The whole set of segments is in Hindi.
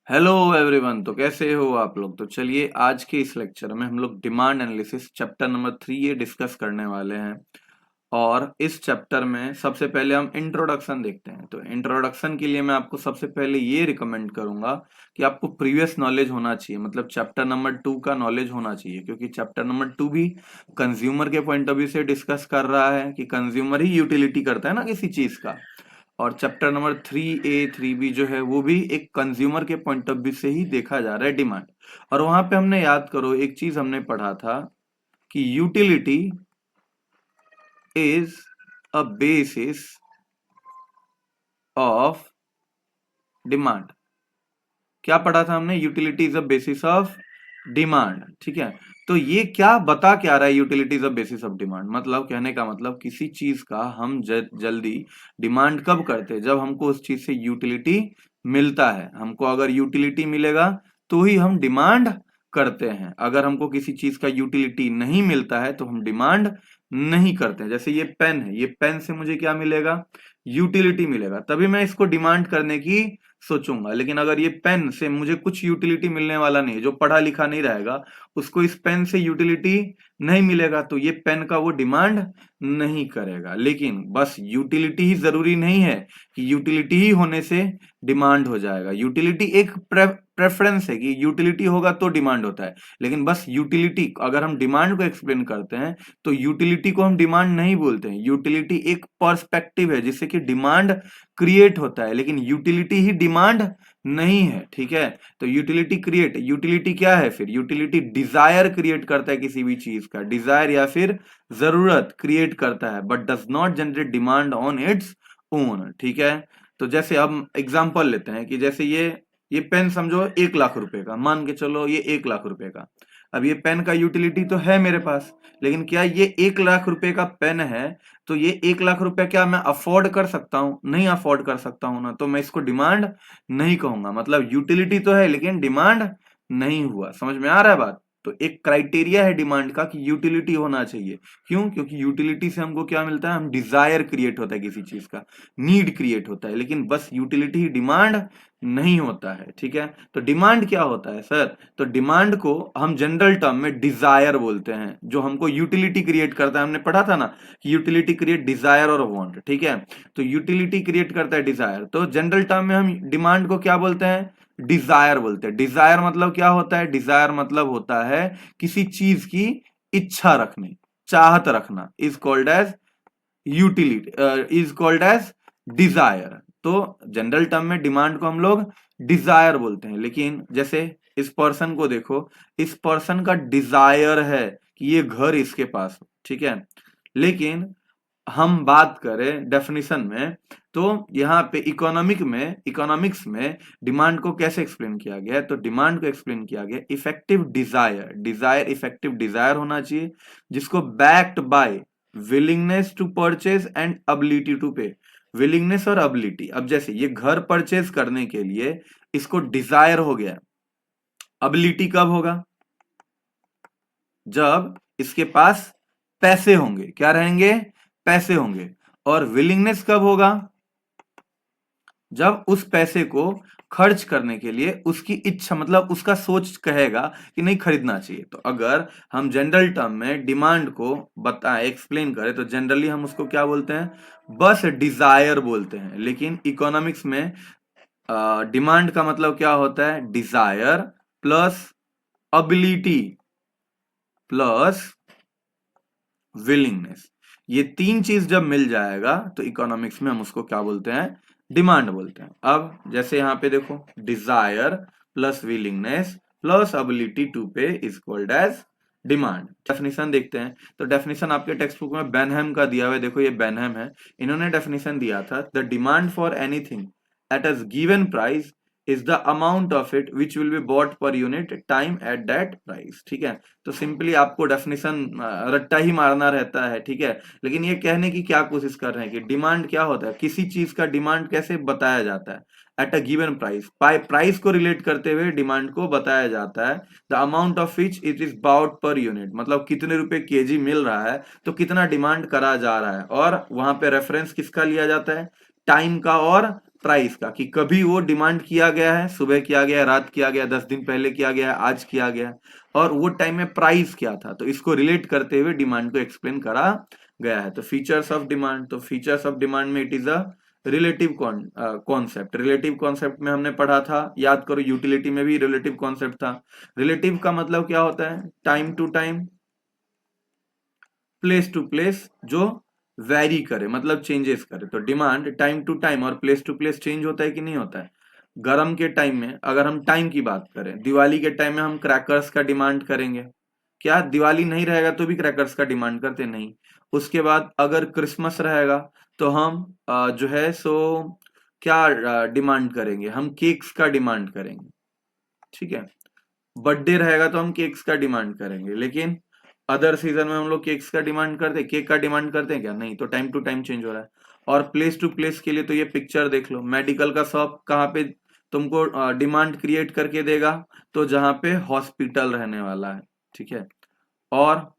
Hello everyone. तो कैसे हो आप लोग। तो चलिए आज के इस लेक्चर में हम लोग डिमांड एनालिसिस चैप्टर नंबर 3 ये डिस्कस करने वाले हैं। और इस चैप्टर में सबसे पहले हम इंट्रोडक्शन देखते हैं। तो इंट्रोडक्शन के लिए मैं आपको सबसे पहले ये रिकमेंड करूंगा कि आपको प्रीवियस नॉलेज होना चाहिए, मतलब चैप्टर नंबर 2 का नॉलेज होना चाहिए, क्योंकि चैप्टर नंबर 2 भी कंज्यूमर के पॉइंट ऑफ व्यू से डिस्कस कर रहा है कि कंज्यूमर ही यूटिलिटी करता है ना किसी चीज का। और चैप्टर नंबर 3A 3B जो है वो भी एक कंज्यूमर के पॉइंट ऑफ व्यू से ही देखा जा रहा है डिमांड। और वहां पे हमने याद करो एक चीज हमने पढ़ा था कि utility is a basis of demand. क्या पढ़ा था हमने? Utility is a basis of demand. ठीक है। तो ये क्या रहा है utility is a basis of demand? मतलब कहने का मतलब किसी चीज का हम जल्दी डिमांड कब करते हैं? जब हमको उस चीज से यूटिलिटी मिलता है। हमको अगर यूटिलिटी मिलेगा तो ही हम डिमांड करते हैं। अगर हमको किसी चीज का यूटिलिटी नहीं मिलता है तो हम डिमांड नहीं करते हैं। जैसे ये पेन है, ये पेन से मुझे क्या मिलेगा? यूटिलिटी मिलेगा, तभी मैं इसको डिमांड करने की सोचूंगा। लेकिन अगर ये पेन से मुझे कुछ यूटिलिटी मिलने वाला नहीं है, जो पढ़ा लिखा नहीं रहेगा उसको इस पेन से यूटिलिटी नहीं मिलेगा, तो ये पेन का वो डिमांड नहीं करेगा। लेकिन बस यूटिलिटी ही जरूरी नहीं है कि यूटिलिटी ही होने से डिमांड हो जाएगा। यूटिलिटी एक प्रेफरेंस है कि यूटिलिटी होगा तो डिमांड होता है। लेकिन बस यूटिलिटी, अगर हम डिमांड को एक्सप्लेन करते हैं तो यूटिलिटी को हम डिमांड नहीं बोलते हैं। यूटिलिटी एक पर्सपेक्टिव है जिससे कि डिमांड क्रिएट होता है, लेकिन यूटिलिटी ही डिमांड नहीं है। ठीक है। तो यूटिलिटी क्या है फिर? यूटिलिटी डिजायर क्रिएट करता है, किसी भी चीज का डिजायर या फिर जरूरत क्रिएट करता है, but does not generate demand on its own. ठीक है। तो जैसे अब एग्जांपल लेते हैं कि जैसे ये पेन समझो 1 लाख रुपए का, मान के चलो ये 1 लाख रुपए का। अब ये पेन का यूटिलिटी तो है मेरे पास, लेकिन क्या ये 1 लाख रुपए का पेन है तो ये 1 लाख रुपए क्या मैं अफोर्ड कर सकता हूं? नहीं अफोर्ड कर सकता हूं ना, तो मैं इसको डिमांड नहीं कहूंगा। मतलब यूटिलिटी तो है लेकिन डिमांड नहीं हुआ। समझ में आ रहा है बात? तो एक क्राइटेरिया है डिमांड का कि यूटिलिटी होना चाहिए। क्यों? क्योंकि यूटिलिटी से हमको क्या मिलता है? हम डिजायर क्रिएट होता है किसी चीज का, नीड क्रिएट होता है। लेकिन बस यूटिलिटी ही डिमांड नहीं होता है। ठीक है। तो डिमांड क्या होता है सर? तो डिमांड को हम जनरल टर्म में डिजायर बोलते हैं, जो हमको यूटिलिटी क्रिएट करता है। हमने पढ़ा था ना कि यूटिलिटी क्रिएट डिजायर और वांट। ठीक है। तो यूटिलिटी क्रिएट करता है डिजायर, तो जनरल टर्म में हम डिमांड को क्या बोलते हैं? डिजायर बोलते हैं। डिजायर मतलब क्या होता है? डिजायर मतलब होता है किसी चीज की इच्छा रखनी, चाहत रखना, is called as utility, is called as desire. तो जनरल टर्म में डिमांड को हम लोग डिजायर बोलते हैं। लेकिन जैसे इस पर्सन को देखो, इस पर्सन का डिजायर है कि ये घर इसके पास हो। ठीक है। लेकिन हम बात करें डेफिनेशन में, तो यहाँ पे इकोनॉमिक्स में डिमांड को कैसे एक्सप्लेन किया गया है? तो डिमांड को एक्सप्लेन किया गया इफेक्टिव डिजायर इफेक्टिव डिजायर होना चाहिए, जिसको backed by willingness to purchase and ability to pay. Willingness और एबिलिटी। अब जैसे ये घर परचेज करने के लिए इसको डिजायर हो गया, एबिलिटी कब होगा? जब इसके पास पैसे होंगे। क्या रहेंगे? पैसे होंगे। और विलिंगनेस कब होगा? जब उस पैसे को खर्च करने के लिए उसकी इच्छा, मतलब उसका सोच कहेगा कि नहीं खरीदना चाहिए। तो अगर हम जनरल टर्म में डिमांड को बताएं, एक्सप्लेन करें, तो जनरली हम उसको क्या बोलते हैं? बस डिजायर बोलते हैं। लेकिन इकोनॉमिक्स में डिमांड का मतलब क्या होता है? Desire plus ability plus willingness. ये तीन चीज जब मिल जाएगा तो इकोनॉमिक्स में हम उसको क्या बोलते हैं? डिमांड बोलते हैं। अब जैसे यहां पे देखो, desire plus willingness plus ability to pay is called as demand. Definition देखते हैं। तो डेफिनेशन आपके टेक्स्ट बुक में बेनहेम का दिया हुआ है। देखो ये बेनहेम है, इन्होंने डेफिनेशन दिया था, the demand for anything at a given price is the amount of it which will be bought per unit time at that price. ठीक है। तो सिंपली आपको डेफिनेशन रट्टा ही मारना रहता है। ठीक है। लेकिन ये कहने की क्या कोशिश कर रहे हैं कि डिमांड क्या होता है? किसी चीज का डिमांड कैसे बताया जाता है? At a given price, price को रिलेट करते हुए डिमांड को बताया जाता है। The amount of which it is bought per unit, मतलब कितने रुपए केजी मिल रहा है तो कितना डिमांड करा जा रहा है। और वहां पे रेफरेंस किसका लिया जाता है? टाइम का और प्राइस का, कि कभी वो डिमांड किया गया है, सुबह किया गया है, रात किया गया है, 10 दिन पहले किया गया है, आज किया गया है, और वो टाइम में प्राइस क्या था, तो इसको रिलेट करते हुए डिमांड को एक्सप्लेन करा गया है। तो फीचर्स ऑफ डिमांड, तो फीचर्स ऑफ डिमांड में it is a relative concept. Relative concept में हमने पढ़ा था, याद करो, यूटिलिटी में भी रिलेटिव कॉन्सेप्ट था। रिलेटिव का मतलब क्या होता है? Time to time, place to place, जो वेरी करे, मतलब चेंजेस करे। तो डिमांड टाइम टू टाइम और प्लेस टू प्लेस चेंज होता है कि नहीं होता है? गर्म के टाइम में अगर हम टाइम की बात करें, दिवाली के टाइम में हम क्रैकर्स का डिमांड करेंगे, क्या दिवाली नहीं रहेगा तो भी क्रैकर्स का डिमांड करते? नहीं। उसके बाद अगर क्रिसमस रहेगा तो हम जो है सो क्या डिमांड करेंगे? हम केक्स का डिमांड करेंगे, ठीक है। बर्थडे रहेगा तो हम केक्स का डिमांड करेंगे, लेकिन अदर सीजन में हम लोग केक्स का डिमांड करते हैं, केक का डिमांड करते हैं क्या? नहीं। तो टाइम टू टाइम चेंज हो रहा है। और प्लेस टू प्लेस के लिए तो ये पिक्चर देख लो, मेडिकल का शॉप कहाँ पे तुमको डिमांड क्रिएट करके देगा? तो जहां पे हॉस्पिटल रहने वाला है, ठीक है। और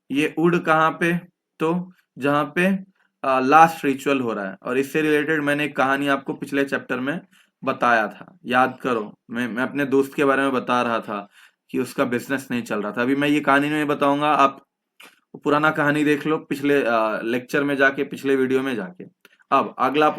ये वुड कहाँ पे? तो जहां पे लास्ट रिचुअल हो रहा है। और इससे रिलेटेड मैंने एक कहानी आपको पिछले चैप्टर में बताया था, याद करो। मैं अपने दोस्त के बारे में बता रहा था कि उसका बिजनेस नहीं चल रहा था। अभी मैं ये कहानी नहीं बताऊंगा, आप पुराना कहानी देख लो पिछले लेक्चर में जाके, पिछले वीडियो में जाके। अब अगला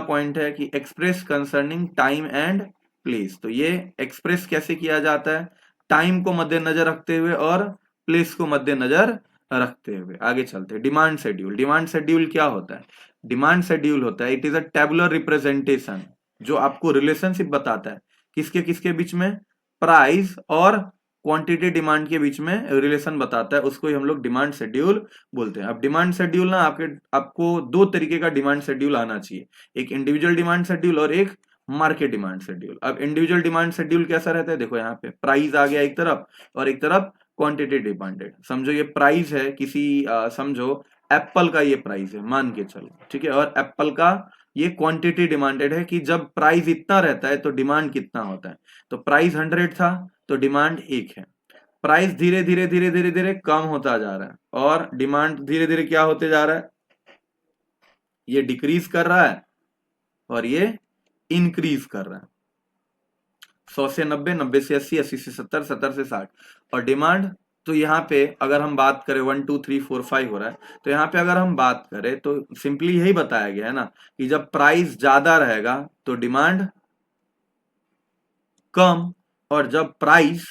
पॉइंट है कि express concerning time and place. तो ये एक्सप्रेस कैसे किया जाता है? टाइम को मद्देनजर रखते हुए और प्लेस को मद्देनजर रखते हुए। आगे चलते हैं। Demand schedule. डिमांड शेड्यूल क्या होता है? डिमांड शेड्यूल होता है, it is a tabular representation, जो आपको रिलेशनशिप बताता है किसके किसके बीच में? प्राइस और क्वांटिटी डिमांड के बीच में रिलेशन बताता है, उसको ही हम लोग डिमांड शेड्यूल बोलते हैं। अब डिमांड शेड्यूल ना आपको दो तरीके का डिमांड शेड्यूल आना चाहिए, एक इंडिविजुअल डिमांड शेड्यूल और एक मार्केट डिमांड शेड्यूल। अब इंडिविजुअल डिमांड शेड्यूल कैसा रहता है? देखो यहाँ पे प्राइस आ गया एक तरफ और एक तरफ क्वांटिटी डिमांडेड। समझो ये प्राइस है किसी समझो एप्पल का ये प्राइस है, मान के चलो, ठीक है। और एप्पल का ये क्वांटिटी डिमांडेड है कि जब प्राइस इतना रहता है तो डिमांड कितना होता है। तो प्राइस 100 था तो डिमांड 1 है। प्राइस धीरे धीरे धीरे धीरे धीरे कम होता जा रहा है और डिमांड धीरे धीरे क्या होते जा रहा है? ये डिक्रीज कर रहा है और ये इंक्रीज कर रहा है। 100 से 90, 90 से 80, 80 से 70, 70 से 60। और डिमांड, तो यहाँ पे अगर हम बात करें 1 2 3 4 5 हो रहा है, तो यहाँ पे अगर हम बात करें तो सिंपली यही बताया गया है ना कि जब प्राइस ज्यादा रहेगा तो डिमांड कम, और जब प्राइस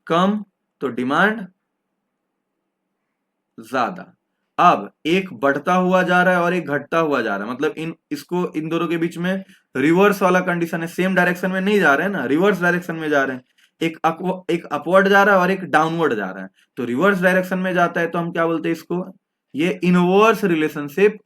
कम तो डिमांड ज्यादा। अब एक बढ़ता हुआ जा रहा है और एक घटता हुआ जा रहा है, मतलब इन दोनों के बीच में रिवर्स वाला कंडीशन है, सेम डायरेक्शन में नहीं जा रहे हैं ना, रिवर्स डायरेक्शन में जा रहे हैं। एक अपवर्ड जा रहा है और एक डाउनवर्ड जा रहा है। तो रिवर्स डायरेक्शन में जाता है तो हम क्या बोलते हैं इसको? ये इनवर्स रिलेशनशिप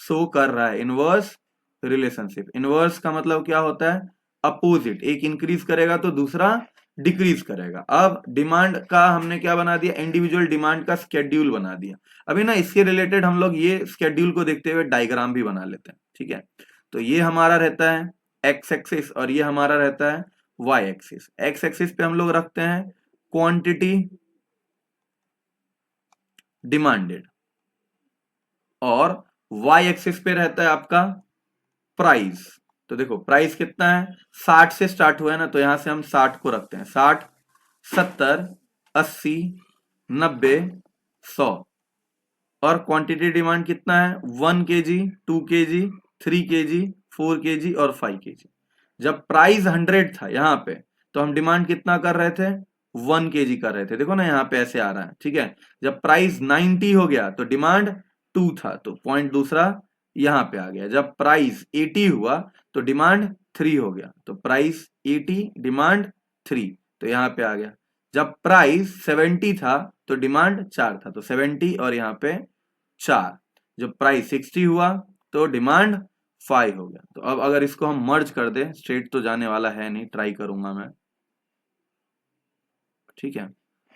शो कर रहा है। इनवर्स रिलेशनशिप, इनवर्स का मतलब क्या होता है? अपोजिट, एक इंक्रीज करेगा तो दूसरा डिक्रीज करेगा। अब डिमांड का हमने क्या बना दिया? इंडिविजुअल डिमांड का स्केड्यूल बना दिया। अभी ना इसके रिलेटेड हम लोग ये स्केड्यूल को देखते हुए डायग्राम भी बना लेते हैं, ठीक है। तो ये हमारा रहता है एक्स एक्सिस और ये हमारा रहता है वाई एक्सिस। एक्स एक्सिस पे हम लोग रखते हैं क्वांटिटी डिमांडेड और वाई एक्सिस पे रहता है आपका प्राइस। तो देखो प्राइस कितना है? 60 से स्टार्ट हुआ है ना, तो यहां से हम 60 को रखते हैं। 60, 70, 80, 90, 100। और क्वांटिटी डिमांड कितना है? 1 kg, 2 kg, 3 kg, 4 kg और 5 kg। जब प्राइस 100 था यहाँ पे तो हम डिमांड कितना कर रहे थे? 1 kg कर रहे थे। देखो ना यहाँ पे ऐसे आ रहा है, ठीक है। जब प्राइस 90 हो गया तो डिमांड 2 था, तो पॉइंट दूसरा यहाँ पे आ गया। जब प्राइस 80 हुआ तो डिमांड 3 हो गया, तो प्राइस 80 डिमांड 3, तो यहाँ पे आ गया। जब प्राइस 70 था तो डिमांड 4 था, तो 70 और यहाँ पे 4। जब प्राइस 60 हुआ तो डिमांड 5 हो गया। तो अब अगर इसको हम मर्ज कर दे, स्ट्रेट तो जाने वाला है नहीं, ट्राई करूंगा मैं, ठीक है।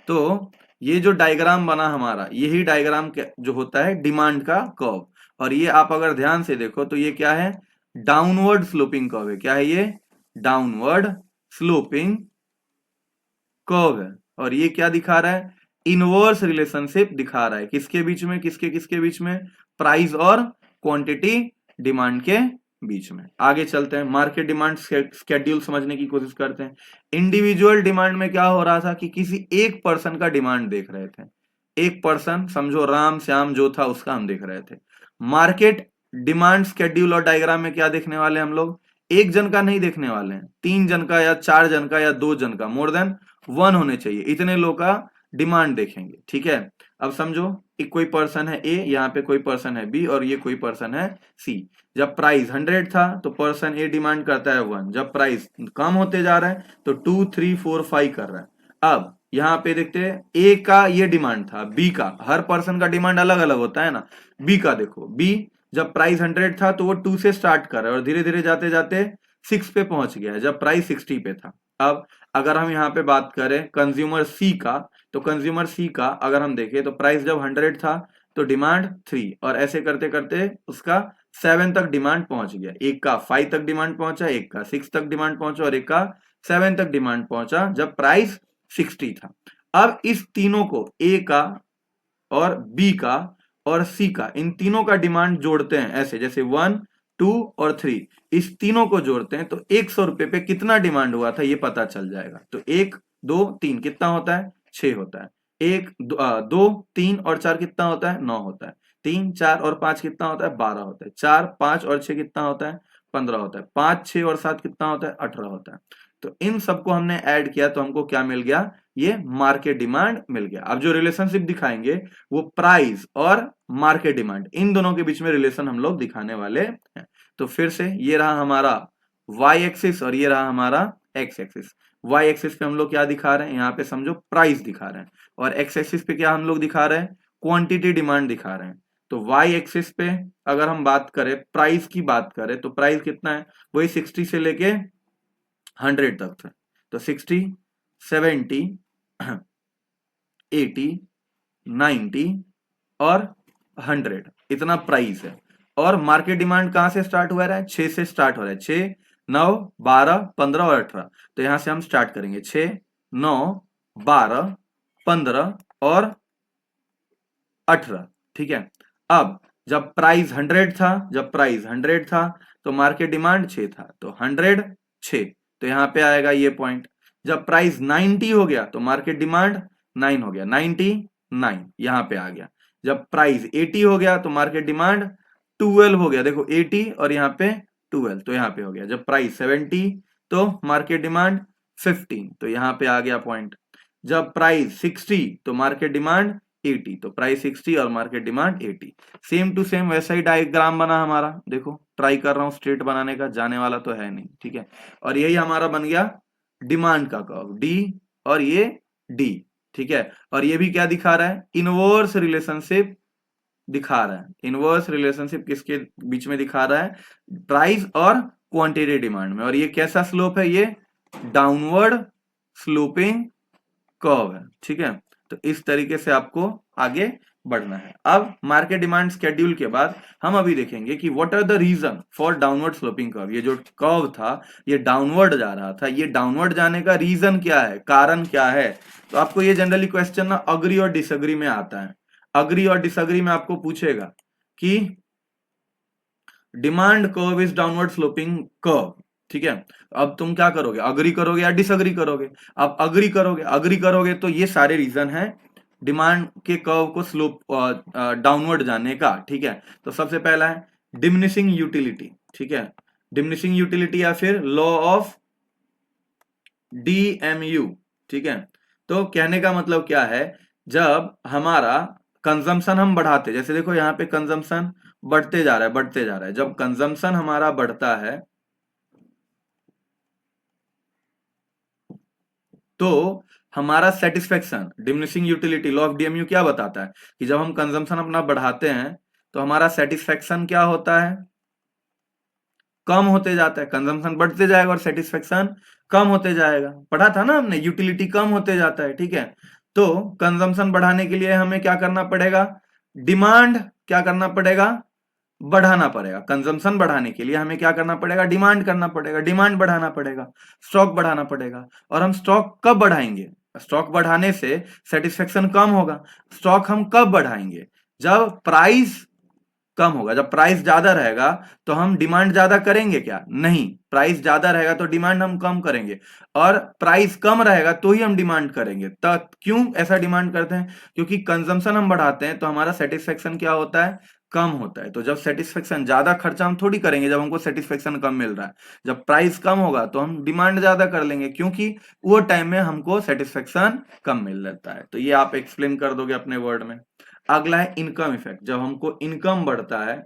तो ये जो डायग्राम बना हमारा, यही डायग्राम जो होता है डिमांड का कर्व। और ये आप अगर ध्यान से देखो तो ये क्या है? डाउनवर्ड स्लोपिंग कर्व है। क्या है ये? डाउनवर्ड स्लोपिंग कर्व है। और ये क्या दिखा रहा है? इनवर्स रिलेशनशिप दिखा रहा है। किसके बीच में? किसके किसके बीच में? प्राइस और क्वांटिटी डिमांड के बीच में। आगे चलते हैं, मार्केट डिमांड स्केड्यूल समझने की कोशिश करते हैं। इंडिविजुअल डिमांड में क्या हो रहा था कि किसी एक पर्सन का डिमांड देख रहे थे, एक पर्सन समझो राम श्याम जो था उसका हम देख रहे थे। मार्केट डिमांड स्केड्यूल और डायग्राम में क्या देखने वाले हम लोग, एक जन का नहीं देखने वाले हैं, 3 जन का या 4 जन का या 2 जन का, मोर देन 1 होने चाहिए, इतने लोग का डिमांड देखेंगे। ठीक है, अब समझो एक कोई पर्सन है ए, यहाँ पे कोई पर्सन है बी और ये कोई पर्सन है सी। जब प्राइस 100 था तो पर्सन ए डिमांड करता है 1, जब प्राइस कम होते जा रहा है तो 2 3 4 5 कर रहा है। अब यहाँ पे देखते हैं ए का ये डिमांड था, बी का, हर पर्सन का डिमांड अलग अलग होता है ना। बी का देखो, बी जब प्राइस 100 था तो वो 2 से स्टार्ट कर रहा है और धीरे धीरे जाते जाते 6 पे पहुंच गया है जब प्राइस 60 पे था। अब अगर हम यहाँ पे बात करें कंज्यूमर सी का, तो कंज्यूमर सी का अगर हम देखें तो प्राइस जब 100 था तो डिमांड 3 और ऐसे करते करते उसका 7 तक डिमांड पहुंच गया, एक का 5 तक डिमांड पहुंचा, एक का 6 तक डिमांड पहुंचा और एक का 7 तक डिमांड पहुंचा जब प्राइस 60 था। अब इस तीनों को, ए का और बी का और सी का, इन तीनों का डिमांड जोड़ते हैं ऐसे, जैसे 1 2 और 3, इस तीनों को जोड़ते हैं तो 100 रुपए पे कितना डिमांड हुआ था ये पता चल जाएगा। तो 1 2 3 कितना होता है, 6 होता है। 1 2 3 और 4 कितना होता है, 9 होता है। 3 4 और 5 कितना होता है, 12 होता है। 4 5 और 6 कितना होता है, 15 होता है। 5 6 और 7 कितना होता है, 18 होता है। तो इन सबको हमने ऐड किया तो हमको क्या मिल गया, ये मार्केट डिमांड मिल गया। अब जो रिलेशनशिप दिखाएंगे वो प्राइस और मार्केट डिमांड, इन दोनों के बीच में रिलेशन हम लोग दिखाने वाले हैं। तो फिर से ये रहा हमारा वाई एक्सिस और ये रहा हमारा एक्स एक्सिस। वाई एक्सिस पे हम लोग क्या दिखा रहे हैं, यहाँ पे समझो प्राइस दिखा रहे हैं, और एक्स एक्सिस पे क्या हम लोग दिखा रहे हैं, क्वांटिटी डिमांड दिखा रहे हैं। तो वाई एक्सिस पे अगर हम बात करें, प्राइस की बात करें, तो प्राइस कितना है, वही 60 से लेके 100 तक था। तो 60 70 80 90 और 100 इतना प्राइस है। और मार्केट डिमांड कहां से स्टार्ट हुआ है, 6 से स्टार्ट हो रहा है। 6 9 12 15 और 18। तो यहां से हम स्टार्ट करेंगे 6 9 12 15 और 18। ठीक है, अब जब प्राइस 100 था, जब प्राइस 100 था तो मार्केट डिमांड 6 था, तो 100 6, तो यहां पे आएगा ये पॉइंट। जब प्राइस 90 हो गया तो मार्केट डिमांड 9 हो गया, 99 यहां पे आ गया। जब प्राइस 80 हो गया तो मार्केट डिमांड 12 हो गया, देखो 80 और यहाँ पे 12, तो यहाँ पे हो गया। जब प्राइस 70 तो मार्केट डिमांड 15, तो यहाँ पे आ गया पॉइंट। जब प्राइस 60 तो मार्केट डिमांड 80, तो प्राइस 60 और market demand 80। Same to same वैसा ही डायग्राम बना हमारा, देखो ट्राई कर रहा हूं स्ट्रेट बनाने का, जाने वाला तो है नहीं। ठीक है, और यही हमारा बन गया डिमांड का कर्व, डी और ये डी। ठीक है, और ये भी क्या दिखा रहा है, इनवर्स रिलेशनशिप दिखा रहा है। इनवर्स रिलेशनशिप किसके बीच में दिखा रहा है, प्राइस और क्वांटिटी डिमांड में। और ये कैसा स्लोप है, ये डाउनवर्ड स्लोपिंग कर्व है। ठीक है, तो इस तरीके से आपको आगे बढ़ना है। अब मार्केट डिमांड स्केड्यूल के बाद हम अभी देखेंगे कि what are the reason for downward sloping curve. ये जो कर्व था ये डाउनवर्ड जा रहा था, ये डाउनवर्ड जाने का रीजन क्या है, कारण क्या है। तो आपको ये जनरली क्वेश्चन ना अग्री और डिसएग्री में आता है। अग्री और डिसएग्री में आपको पूछेगा कि demand curve is downward sloping curve. ठीक है, अब तुम क्या करोगे, अग्री करोगे या डिसएग्री करोगे। अब अग्री करोगे, अग्री करोगे तो ये सारे रीजन है डिमांड के कर्व को स्लोप डाउनवर्ड जाने का। ठीक है, तो सबसे पहला है डिमिनिशिंग यूटिलिटी। ठीक है, डिमिनिशिंग यूटिलिटी या फिर लॉ ऑफ DMU। ठीक है, तो कहने का मतलब क्या है, जब हमारा कंजम्पशन हम बढ़ाते, जैसे देखो यहाँ पे कंजम्पशन बढ़ते जा रहा है, बढ़ते जा रहा है, जब कंजम्पशन हमारा बढ़ता है तो हमारा satisfaction, diminishing utility law of DMU क्या बताता है कि जब हम कंजम्पशन अपना बढ़ाते हैं तो हमारा सेटिस्फेक्शन क्या होता है, कम होते जाता है। कंजम्पशन बढ़ते जाएगा और सेटिस्फेक्शन कम होते जाएगा, पढ़ा था ना हमने, यूटिलिटी कम होते जाता है। ठीक है, तो कंजम्पशन बढ़ाने के लिए हमें क्या करना पड़ेगा, डिमांड क्या करना पड़ेगा, बढ़ाना पड़ेगा। कंजम्पशन बढ़ाने के लिए हमें क्या करना पड़ेगा, डिमांड करना पड़ेगा, डिमांड बढ़ाना पड़ेगा, स्टॉक बढ़ाना पड़ेगा। और हम स्टॉक कब बढ़ाएंगे, स्टॉक बढ़ाने से सेटिस्फेक्शन कम होगा। स्टॉक हम कब बढ़ाएंगे, जब प्राइस कम होगा। जब प्राइस ज्यादा रहेगा तो हम डिमांड ज्यादा करेंगे क्या? नहीं, प्राइस ज्यादा रहेगा तो डिमांड हम कम करेंगे, और प्राइस कम रहेगा तो ही हम डिमांड करेंगे। तो क्यों ऐसा डिमांड करते हैं? क्योंकि कंजम्पशन हम बढ़ाते हैं तो हमारा सेटिस्फेक्शन क्या होता है? कम होता है। तो जब सेटिस्फेक्शन, ज्यादा खर्चा हम थोड़ी करेंगे जब हमको सेटिस्फेक्शन कम मिल रहा है। जब प्राइस कम होगा तो हम डिमांड ज्यादा कर लेंगे, क्योंकि वो टाइम में हमको सेटिस्फेक्शन कम मिल जाता है। तो ये आप एक्सप्लेन कर दोगे अपने वर्ड में। अगला है इनकम इफेक्ट। जब हमको इनकम बढ़ता है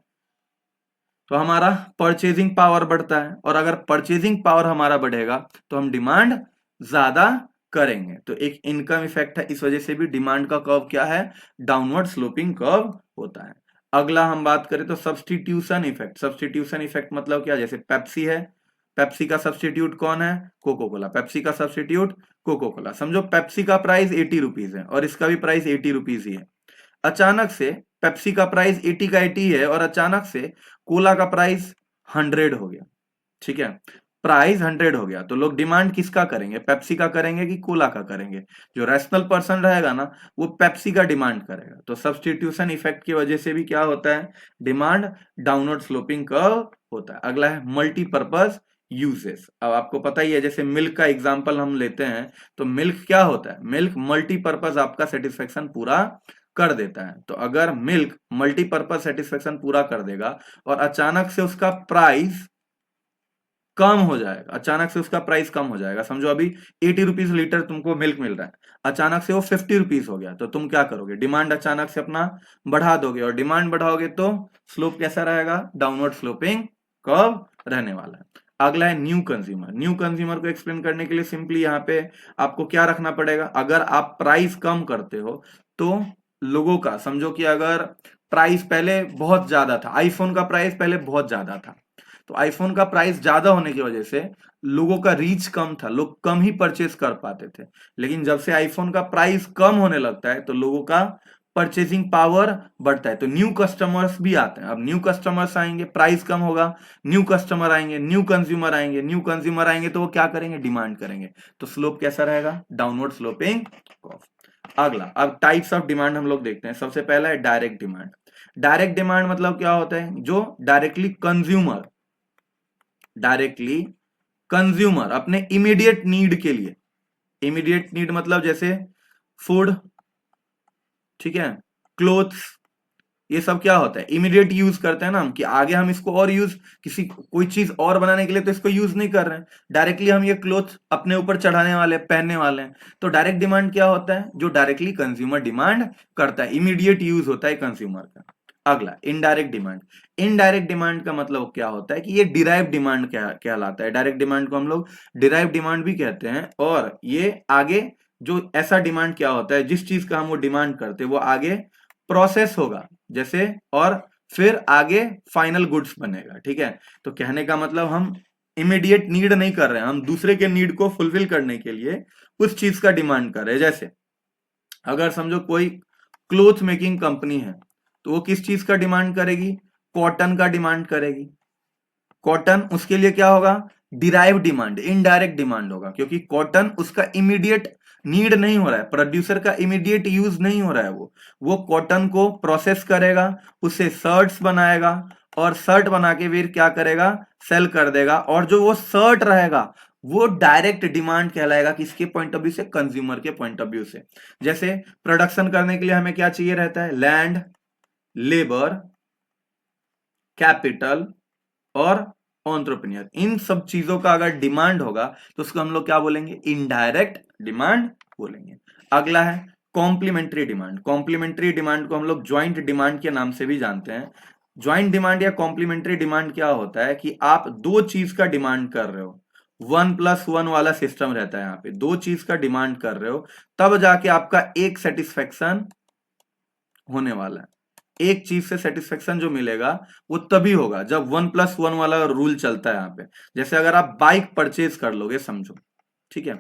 तो हमारा परचेजिंग पावर बढ़ता है, और अगर परचेजिंग पावर हमारा बढ़ेगा तो हम डिमांड ज्यादा करेंगे। तो एक इनकम इफेक्ट है, इस वजह से भी डिमांड का कर्व क्या है? डाउनवर्ड स्लोपिंग कर्व होता है। अगला हम बात करें तो सब्स्टिट्यूशन इफेक्ट। सब्स्टिट्यूशन इफेक्ट मतलब क्या? जैसे पेप्सी है, पेप्सी का सब्स्टिट्यूट कौन है? Coca Cola. पेप्सी का सब्स्टिट्यूट कोको कोला। समझो पेप्सी का प्राइस 80 रुपीज है और इसका भी प्राइस 80 रुपीज ही है। अचानक से पेप्सी का प्राइस 80 का 80 है और अचानक से कोला का प्राइस 100 हो गया। ठीक है, प्राइस 100 हो गया तो लोग डिमांड किसका करेंगे? पेप्सी का करेंगे कि कोला का करेंगे? जो रैशनल पर्सन रहेगा ना, वो पेप्सी का डिमांड करेगा। तो सब्स्टिट्यूशन इफेक्ट की वजह से भी क्या होता है? डिमांड डाउनवर्ड स्लोपिंग कर्व होता है। अगला है मल्टीपर्पज यूजेस। अब आपको पता ही है, जैसे मिल्क का एग्जांपल हम लेते हैं तो मिल्क क्या होता है? मिल्क मल्टीपर्पज आपका सेटिस्फेक्शन पूरा कर देता है। तो अगर मिल्क मल्टीपर्पज सेटिस्फेक्शन पूरा कर देगा और अचानक से उसका प्राइस कम हो जाएगा, अचानक से उसका प्राइस कम हो जाएगा, समझो अभी 80 रुपीज लीटर तुमको मिल्क मिल रहा है, अचानक से वो 50 रुपीज हो गया, तो तुम क्या करोगे? डिमांड अचानक से अपना बढ़ा दोगे, और डिमांड बढ़ाओगे तो स्लोप कैसा रहेगा? डाउनवर्ड स्लोपिंग कर्व रहने वाला है। अगला है न्यू कंज्यूमर। न्यू कंज्यूमर को एक्सप्लेन करने के लिए सिंपली यहाँ पे आपको क्या रखना पड़ेगा? अगर आप प्राइस कम करते हो तो लोगों का, समझो कि अगर प्राइस पहले बहुत ज्यादा था, आईफोन का प्राइस पहले बहुत ज्यादा था, तो आईफोन का प्राइस ज्यादा होने की वजह से लोगों का रीच कम था, लोग कम ही परचेज कर पाते थे। लेकिन जब से आईफोन का प्राइस कम होने लगता है तो लोगों का परचेजिंग पावर बढ़ता है, तो न्यू कस्टमर्स भी आते हैं। अब न्यू कस्टमर्स आएंगे, प्राइस कम होगा, न्यू कस्टमर आएंगे, न्यू कंज्यूमर आएंगे, न्यू कंज्यूमर आएंगे तो वो क्या करेंगे? डिमांड करेंगे। तो स्लोप कैसा रहेगा? Downward sloping curve. अगला, अब टाइप्स ऑफ डिमांड हम लोग देखते हैं। सबसे पहला है डायरेक्ट डिमांड। डायरेक्ट डिमांड मतलब क्या होता है? जो डायरेक्टली कंज्यूमर अपने इमीडिएट नीड के लिए, इमीडिएट नीड मतलब जैसे फूड, ठीक है, क्लोथ्स, ये सब क्या होता है? इमीडिएट यूज करते हैं ना हम, कि आगे हम इसको और यूज, किसी कोई चीज और बनाने के लिए तो इसको यूज नहीं कर रहे हैं, डायरेक्टली हम ये क्लोथ अपने ऊपर चढ़ाने वाले, पहनने वाले हैं। तो डायरेक्ट डिमांड क्या होता है? जो डायरेक्टली कंज्यूमर डिमांड करता है, इमीडिएट यूज होता है कंज्यूमर का। अगला इनडायरेक्ट डिमांड। इनडायरेक्ट डिमांड का मतलब क्या होता है? कि ये डिराइव डिमांड कहलाता है। डायरेक्ट डिमांड को हम लोग डिराइव डिमांड भी कहते हैं, और ये आगे जो ऐसा डिमांड क्या होता है, जिस चीज का हम वो डिमांड करते हैं वो आगे प्रोसेस होगा, जैसे, और फिर आगे फाइनल गुड्स बनेगा। ठीक है, तो कहने का मतलब हम इमीडिएट नीड नहीं कर रहे हैं, हम दूसरे के नीड को फुलफिल करने के लिए उस चीज का डिमांड कर रहे हैं। जैसे अगर समझो कोई क्लोथ मेकिंग कंपनी है तो वो किस चीज का डिमांड करेगी? कॉटन का डिमांड करेगी। कॉटन, उसके लिए क्या होगा? डिराइव डिमांड, इनडायरेक्ट डिमांड होगा, क्योंकि कॉटन उसका इमीडिएट नीड नहीं हो रहा है, प्रोड्यूसर का इमीडिएट यूज नहीं हो रहा है। वो कॉटन को प्रोसेस करेगा, उससे शर्ट्स बनाएगा, और शर्ट बना के फिर क्या करेगा? सेल कर देगा, और जो वो शर्ट रहेगा वो डायरेक्ट डिमांड कहलाएगा। किसके पॉइंट ऑफ व्यू से? कंज्यूमर के पॉइंट ऑफ व्यू से। जैसे प्रोडक्शन करने के लिए हमें क्या चाहिए रहता है? लैंड, लेबर, कैपिटल और एंटरप्रेन्योर। इन सब चीजों का अगर डिमांड होगा तो उसको हम लोग क्या बोलेंगे? इनडायरेक्ट डिमांड बोलेंगे। अगला है कॉम्प्लीमेंट्री डिमांड। कॉम्प्लीमेंट्री डिमांड को हम लोग ज्वाइंट डिमांड के नाम से भी जानते हैं। ज्वाइंट डिमांड या कॉम्प्लीमेंट्री डिमांड क्या होता है? कि आप दो चीज का डिमांड कर रहे हो, 1+1 वाला सिस्टम रहता है। यहाँ पे दो चीज का डिमांड कर रहे हो, तब जाके आपका एक सेटिस्फेक्शन होने वाला है। एक चीज से सेटिस्फेक्शन जो मिलेगा वो तभी होगा जब 1+1 वाला रूल चलता है यहाँ पे। जैसे अगर आप बाइक परचेज कर लोगे, समझो, ठीक है,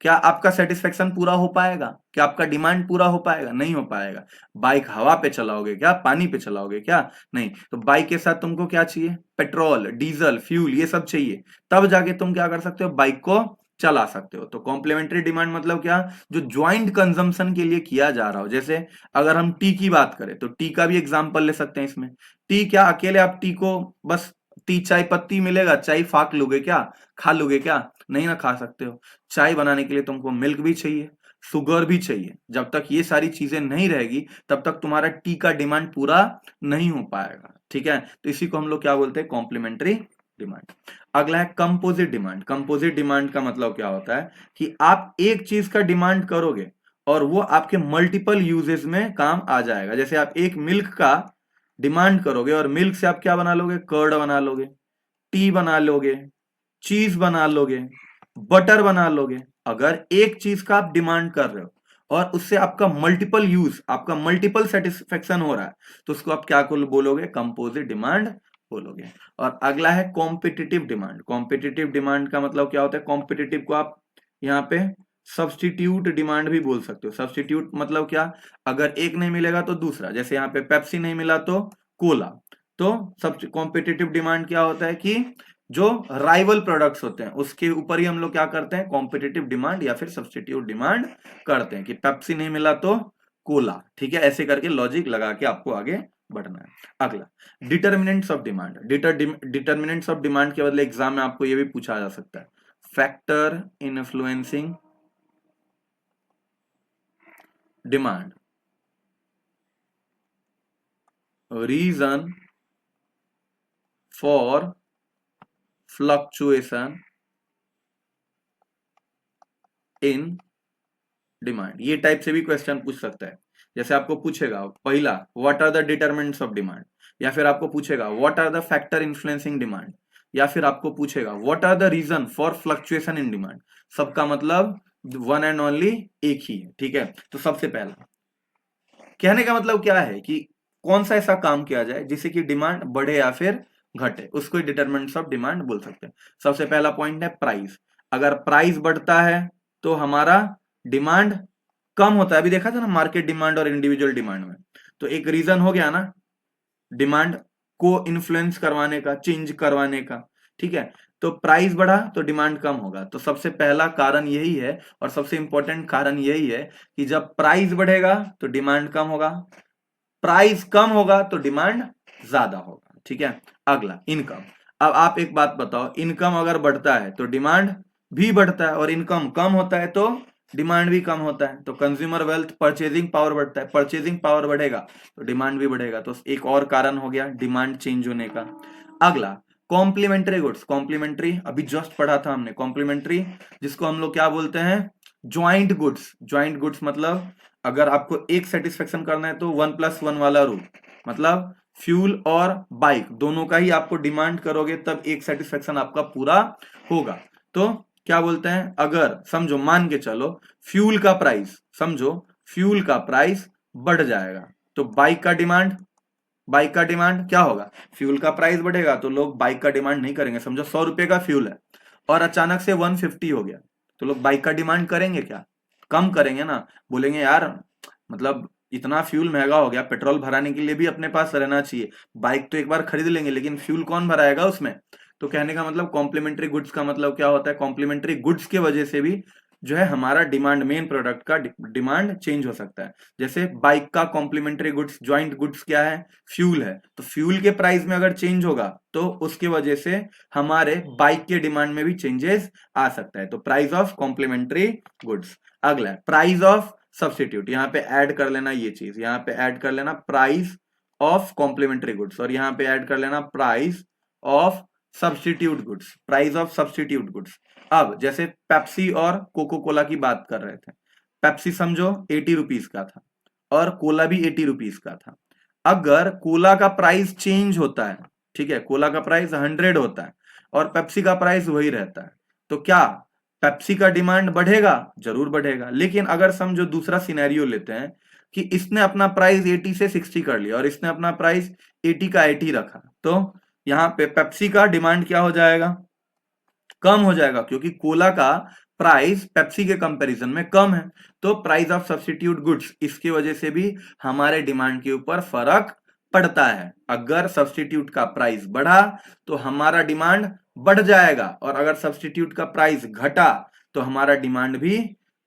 क्या आपका सेटिस्फेक्शन पूरा हो पाएगा? क्या आपका डिमांड पूरा हो पाएगा? नहीं हो पाएगा। बाइक हवा पे चलाओगे क्या? पानी पे चलाओगे क्या? नहीं। तो बाइक के साथ तुमको क्या चाहिए? पेट्रोल, डीजल, फ्यूल, ये सब चाहिए, तब जाके तुम क्या कर सकते हो? बाइक को चला सकते हो। तो कॉम्प्लीमेंट्री डिमांड मतलब क्या, जो ज्वाइंट कंजम्पशन के लिए किया जा रहा हो। जैसे अगर हम टी की बात करें तो टी का भी एग्जांपल ले सकते हैं इसमें। टी क्या अकेले आप टी को बस टी चाय पत्ती मिलेगा, चाय फाक लोगे क्या, खा लोगे क्या, नहीं ना खा सकते हो। चाय बनाने के लिए तुमको मिल्क भी चाहिए, शुगर भी चाहिए। जब तक ये सारी चीजें नहीं रहेगी तब तक तुम्हारा टी का डिमांड पूरा नहीं हो पाएगा, ठीक है। तो इसी को हम लोग क्या बोलते हैं, कॉम्प्लीमेंट्री डिमांड। अगला है कंपोजिट डिमांड। कंपोजिट डिमांड का मतलब क्या होता है कि आप एक चीज का डिमांड करोगे और वो आपके मल्टीपल यूजेस में काम आ जाएगा। जैसे आप एक मिल्क का डिमांड करोगे और मिल्क से आप क्या बना लोगे, कर्ड बना लोगे, टी बना लोगे, चीज बना लोगे, बटर बना लोगे। अगर एक चीज का आप डिमांड कर रहे हो और उससे आपका मल्टीपल यूज, आपका मल्टीपल सेटिस्फेक्शन हो रहा है, तो उसको आप क्या बोलोगे, कंपोजिट डिमांड बोलोगे। और अगला है कॉम्पिटिटिव डिमांड। कॉम्पिटिटिव डिमांड का मतलब क्या होता है, कॉम्पिटिटिव को आप यहाँ पे सब्सटीट्यूट डिमांड भी बोल सकते हो। सब्सटीट्यूट मतलब क्या, अगर एक नहीं मिलेगा तो दूसरा। जैसे यहाँ पे पेप्सी नहीं मिला तो कोला। तो सब कॉम्पिटिटिव डिमांड क्या होता है कि जो राइवल प्रोडक्ट्स होते हैं उसके ऊपर ही हम लोग क्या करते हैं, कॉम्पिटिटिव डिमांड या फिर सब्सटीट्यूट डिमांड करते हैं कि पेप्सी नहीं मिला तो कोला, ठीक है। ऐसे करके लॉजिक लगा के आपको आगे बढ़ना है। अगला determinants of demand. Determinants of demand के बदले एग्जाम में आपको यह भी पूछा जा सकता है, factor influencing demand, reason for fluctuation in demand. ये टाइप से भी क्वेश्चन पूछ सकता है। जैसे आपको पूछेगा पहला, what are the determinants of demand, या फिर आपको पूछेगा what are the factor influencing demand, या फिर आपको पूछेगा what are the reason for fluctuation in demand. सबका मतलब वन एंड ओनली एक ही है, ठीक है। तो सबसे पहला कहने का मतलब क्या है कि कौन सा ऐसा काम किया जाए जिससे कि डिमांड बढ़े या फिर घटे, उसको डिटरमिनेंट्स ऑफ डिमांड बोल सकते हैं। सबसे पहला पॉइंट है प्राइस। अगर प्राइस बढ़ता है तो हमारा डिमांड कम होता है। अभी देखा था ना मार्केट डिमांड और इंडिविजुअल डिमांड में, तो एक रीजन हो गया ना डिमांड को इन्फ्लुएंस करवाने का, चेंज करवाने का, ठीक है। तो प्राइस बढ़ा तो डिमांड कम होगा। तो सबसे पहला कारण यही है और सबसे इंपॉर्टेंट कारण यही है कि जब प्राइस बढ़ेगा तो डिमांड कम होगा, प्राइस कम होगा तो डिमांड ज्यादा होगा, ठीक है। अगला इनकम। अब आप एक बात बताओ, इनकम अगर बढ़ता है तो डिमांड भी बढ़ता है और इनकम कम होता है तो डिमांड भी कम होता है। तो कंज्यूमर वेल्थ, परचेजिंग पावर बढ़ता है, परचेजिंग पावर बढ़ेगा तो डिमांड भी बढ़ेगा। तो एक और कारण हो गया डिमांड चेंज होने का। अगला कॉम्प्लीमेंट्री गुड्स। कॉम्प्लीमेंट्री अभी जस्ट पढ़ा था हमने, कॉम्प्लीमेंट्री जिसको हम लोग क्या बोलते हैं, ज्वाइंट गुड्स। ज्वाइंट गुड्स मतलब अगर आपको एक सेटिस्फेक्शन करना है तो 1+1 वाला रूल, मतलब फ्यूल और बाइक दोनों का ही आपको डिमांड करोगे तब एक सेटिस्फेक्शन आपका पूरा होगा। तो क्या बोलते हैं, अगर समझो मान के चलो फ्यूल का प्राइस, समझो फ्यूल का प्राइस बढ़ जाएगा तो बाइक का डिमांड क्या होगा, फ्यूल का प्राइस बढ़ेगा तो लोग बाइक का डिमांड नहीं करेंगे। समझो 100 रुपए का फ्यूल है और अचानक से 150 हो गया तो लोग बाइक का डिमांड करेंगे क्या, कम करेंगे ना। बोलेंगे यार मतलब इतना फ्यूल महंगा हो गया, पेट्रोल भराने के लिए भी अपने पास रहना चाहिए, बाइक तो एक बार खरीद लेंगे लेकिन फ्यूल कौन भराएगा उसमें। तो कहने का मतलब कॉम्प्लीमेंट्री गुड्स का मतलब क्या होता है, कॉम्प्लीमेंट्री गुड्स के वजह से भी जो है हमारा डिमांड, मेन प्रोडक्ट का डिमांड चेंज हो सकता है। जैसे बाइक का कॉम्प्लीमेंट्री गुड्स, ज्वाइंट गुड्स क्या है, फ्यूल है। तो फ्यूल के प्राइस में अगर चेंज होगा तो उसकी वजह से हमारे बाइक के डिमांड में भी चेंजेस आ सकता है। तो प्राइस ऑफ कॉम्प्लीमेंट्री गुड्स। अगला प्राइस ऑफ सब्सटीट्यूट। यहाँ पे ऐड कर लेना ये चीज, यहाँ पे ऐड कर लेना प्राइस ऑफ कॉम्प्लीमेंट्री गुड्स और यहाँ पे ऐड कर लेना price of substitute goods, price of substitute goods. अब जैसे पेप्सी और कोको कोला की बात कर रहे थे, पेप्सी समझो 80 रुपीज का था और कोला भी 80 रुपीज का था। अगर कोला का प्राइस चेंज होता है, ठीक है, कोला का प्राइस 100 होता है और पेप्सी का प्राइस वही रहता है, तो क्या पेप्सी का डिमांड बढ़ेगा, जरूर बढ़ेगा। लेकिन अगर समझो दूसरा सिनेरियो लेते हैं कि इसने अपना प्राइस 80 से 60 कर लिया और इसने अपना प्राइस 80 का 80 रखा, तो यहाँ पे पेप्सी का डिमांड क्या हो जाएगा, कम हो जाएगा, क्योंकि कोला का प्राइस पेप्सी के कंपैरिजन में कम है। तो प्राइस ऑफ सब्स्टिट्यूट गुड्स, इसकी वजह से भी हमारे डिमांड के ऊपर फर्क पड़ता है। अगर सब्स्टिट्यूट का प्राइस बढ़ा तो हमारा डिमांड बढ़ जाएगा और अगर सब्स्टिट्यूट का प्राइस घटा तो हमारा डिमांड भी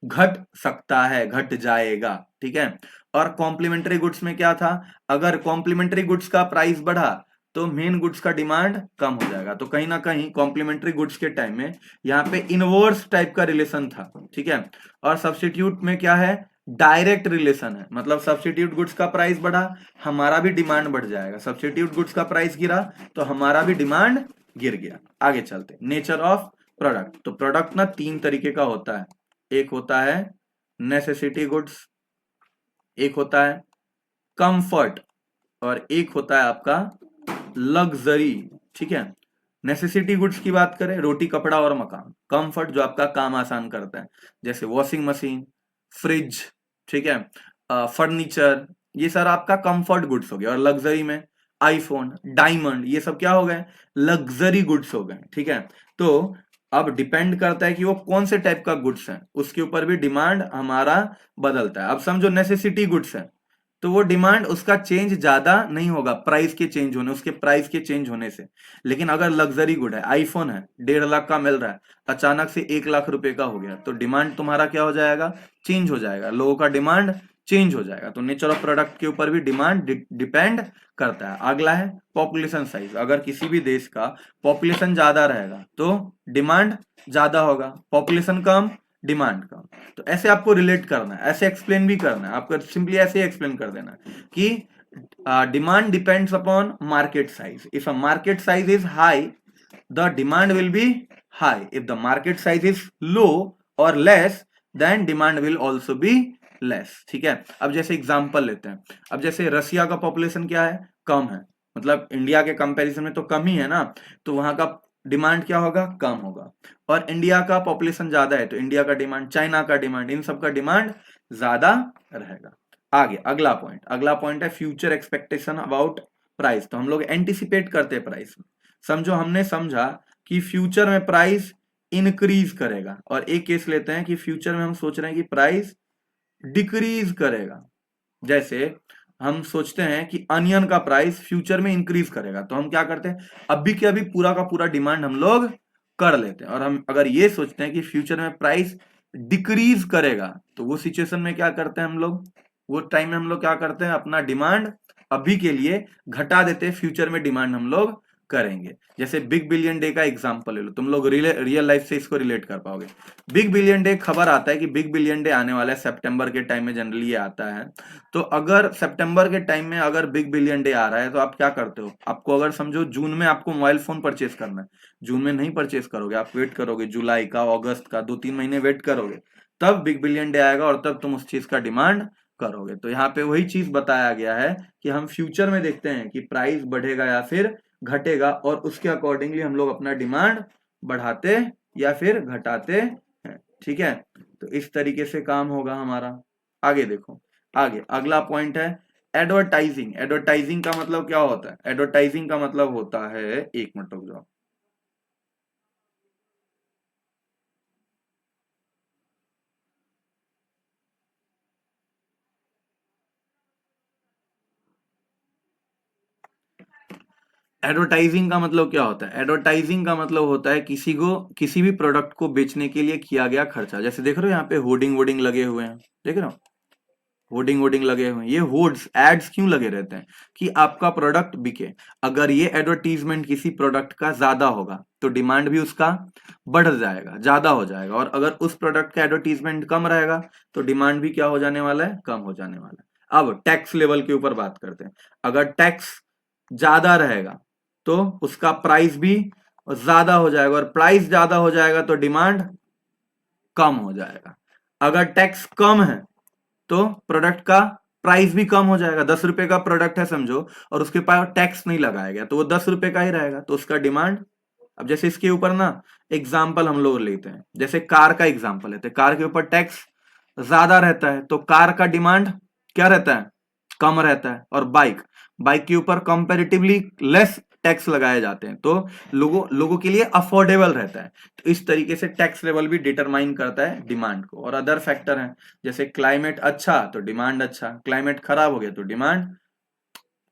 घट सकता है, घट जाएगा, ठीक है। और कॉम्प्लीमेंट्री गुड्स में क्या था, अगर कॉम्प्लीमेंट्री गुड्स का प्राइस बढ़ा तो मेन गुड्स का डिमांड कम हो जाएगा। तो कहीं ना कहीं कॉम्प्लीमेंट्री गुड्स के टाइम में यहाँ पे इनवर्स टाइप का रिलेशन था, ठीक है। और सब्स्टिट्यूट में क्या है, डायरेक्ट रिलेशन है, मतलब सब्स्टिट्यूट गुड्स का प्राइस बढ़ा हमारा भी डिमांड बढ़ जाएगा, सब्स्टिट्यूट गुड्स का प्राइस गिरा तो हमारा भी डिमांड गिर गया। आगे चलते, नेचर ऑफ प्रोडक्ट। तो प्रोडक्ट ना तीन तरीके का होता है, एक होता है नेसेसिटी गुड्स, एक होता है कंफर्ट, और एक होता है आपका लग्जरी, ठीक है। नेसेसिटी गुड्स की बात करें, रोटी कपड़ा और मकान। कंफर्ट जो आपका काम आसान करता है, जैसे वॉशिंग मशीन, फ्रिज, ठीक है, फर्नीचर, ये सारा आपका कंफर्ट गुड्स हो गया। और लग्जरी में आईफोन, डायमंड, ये सब क्या हो गए, लग्जरी गुड्स हो गए, ठीक है। तो अब डिपेंड करता है कि वो कौन से टाइप का गुड्स है, उसके ऊपर भी डिमांड हमारा बदलता है। अब समझो नेसेसिटी गुड्स है तो वो डिमांड उसका चेंज ज्यादा नहीं होगा प्राइस के चेंज होने, उसके प्राइस के चेंज होने से। लेकिन अगर लग्जरी गुड है, आईफोन है 1.5 लाख का मिल रहा है, अचानक से 1 लाख रुपए का हो गया तो डिमांड तुम्हारा क्या हो जाएगा, चेंज हो जाएगा, लोगों का डिमांड चेंज हो जाएगा। तो नेचर ऑफ प्रोडक्ट के ऊपर भी डिमांड डिपेंड करता है। अगला है पॉपुलेशन साइज। अगर किसी भी देश का पॉपुलेशन ज्यादा रहेगा तो डिमांड ज्यादा होगा, पॉपुलेशन कम डिमांड कम। तो ऐसे आपको रिलेट करना है, ऐसे एक्सप्लेन भी करना है, आपको सिंपली ऐसे ही एक्सप्लेन कर देना कि demand depends upon market size. If a market size is high the demand will be high, if the market size is low और less then demand will also be less, ठीक है। अब जैसे एग्जांपल लेते हैं, अब जैसे रसिया का पॉपुलेशन क्या है, कम है, मतलब इंडिया के कंपैरिजन में तो कम ही है ना, तो वहां का डिमांड क्या होगा, कम होगा। और इंडिया का पॉपुलेशन ज्यादा है तो इंडिया का डिमांड, चाइना का डिमांड, इन सब का डिमांड ज्यादा रहेगा। आगे अगला पॉइंट है फ्यूचर एक्सपेक्टेशन अबाउट प्राइस। तो हम लोग एंटिसिपेट करते हैं प्राइस में। समझो हमने समझा कि फ्यूचर में प्राइस इंक्रीज करेगा, और एक केस लेते हैं कि फ्यूचर में हम सोच रहे हैं कि प्राइस डिक्रीज करेगा। जैसे हम सोचते हैं कि अनियन का प्राइस फ्यूचर में इंक्रीज करेगा, तो हम क्या करते हैं, अभी के अभी पूरा का पूरा डिमांड हम लोग कर लेते हैं। और हम अगर ये सोचते हैं कि फ्यूचर में प्राइस डिक्रीज करेगा तो वो सिचुएशन में क्या करते हैं हम लोग, वो टाइम में हम लोग क्या करते हैं, अपना डिमांड अभी के लिए घटा देते हैं, फ्यूचर में डिमांड हम लोग करेंगे। जैसे बिग बिलियन डे का एग्जांपल ले लो, तुम लोग रियल लाइफ से इसको रिलेट कर पाओगे। बिग बिलियन डे खबर आता है कि बिग बिलियन डे आने वाला है, सितंबर के टाइम में जनरली ये आता है। तो अगर सितंबर के टाइम में अगर बिग बिलियन डे आ रहा है तो आप क्या करते हो, आपको अगर समझो जून में आपको मोबाइल फोन परचेस करना है, जून में नहीं परचेस करोगे, आप वेट करोगे जुलाई का, अगस्त का, 2-3 महीने वेट करोगे, तब बिग बिलियन डे आएगा और तब तुम उस चीज का डिमांड करोगे। तो यहाँ पे वही चीज बताया गया है कि हम फ्यूचर में देखते हैं कि प्राइस बढ़ेगा या फिर घटेगा, और उसके अकॉर्डिंगली हम लोग अपना डिमांड बढ़ाते या फिर घटाते हैं, ठीक है। तो इस तरीके से काम होगा हमारा। आगे देखो, आगे अगला पॉइंट है एडवर्टाइजिंग। एडवर्टाइजिंग का मतलब क्या होता है, एडवर्टाइजिंग का मतलब होता है, एक मिनट रुक जाओ। एडवर्टाइजिंग का मतलब क्या होता है, एडवर्टाइजिंग का मतलब होता है किसी भी प्रोडक्ट को बेचने के लिए किया गया खर्चा। जैसे देख रहे हो यहाँ पे होर्डिंग वोडिंग लगे हुए हैं, देख रहे हो होर्डिंग वोडिंग लगे हुए हैं, ये होर्ड्स एड्स क्यों लगे रहते हैं, कि आपका प्रोडक्ट बिके। अगर ये एडवर्टीजमेंट किसी प्रोडक्ट का ज्यादा होगा तो डिमांड भी उसका बढ़ जाएगा, ज्यादा हो जाएगा। और अगर उस प्रोडक्ट का एडवर्टीजमेंट कम रहेगा तो डिमांड भी क्या हो जाने वाला है, कम हो जाने वाला है। अब टैक्स लेवल के ऊपर बात करते हैं। अगर टैक्स ज्यादा रहेगा तो उसका प्राइस भी ज्यादा हो जाएगा, और प्राइस ज्यादा हो जाएगा तो डिमांड कम हो जाएगा। अगर टैक्स कम है तो प्रोडक्ट का प्राइस भी कम हो जाएगा। 10 रुपए का प्रोडक्ट है समझो, और उसके पास टैक्स नहीं लगाया गया तो वो 10 रुपए का ही रहेगा, तो उसका डिमांड। अब जैसे इसके ऊपर ना एग्जाम्पल हम लोग लेते हैं, जैसे कार का एग्जाम्पल लेते हैं, कार के ऊपर टैक्स ज्यादा रहता है तो कार का डिमांड क्या रहता है, कम रहता है। और बाइक बाइक के ऊपर कंपेरेटिवली लेस टैक्स लगाए जाते हैं तो लोगों के लिए अफोर्डेबल रहता है। तो इस तरीके से टैक्स लेवल भी डिटरमाइन करता है डिमांड को। और अदर फैक्टर हैं, जैसे क्लाइमेट अच्छा तो डिमांड अच्छा, क्लाइमेट खराब हो गया तो डिमांड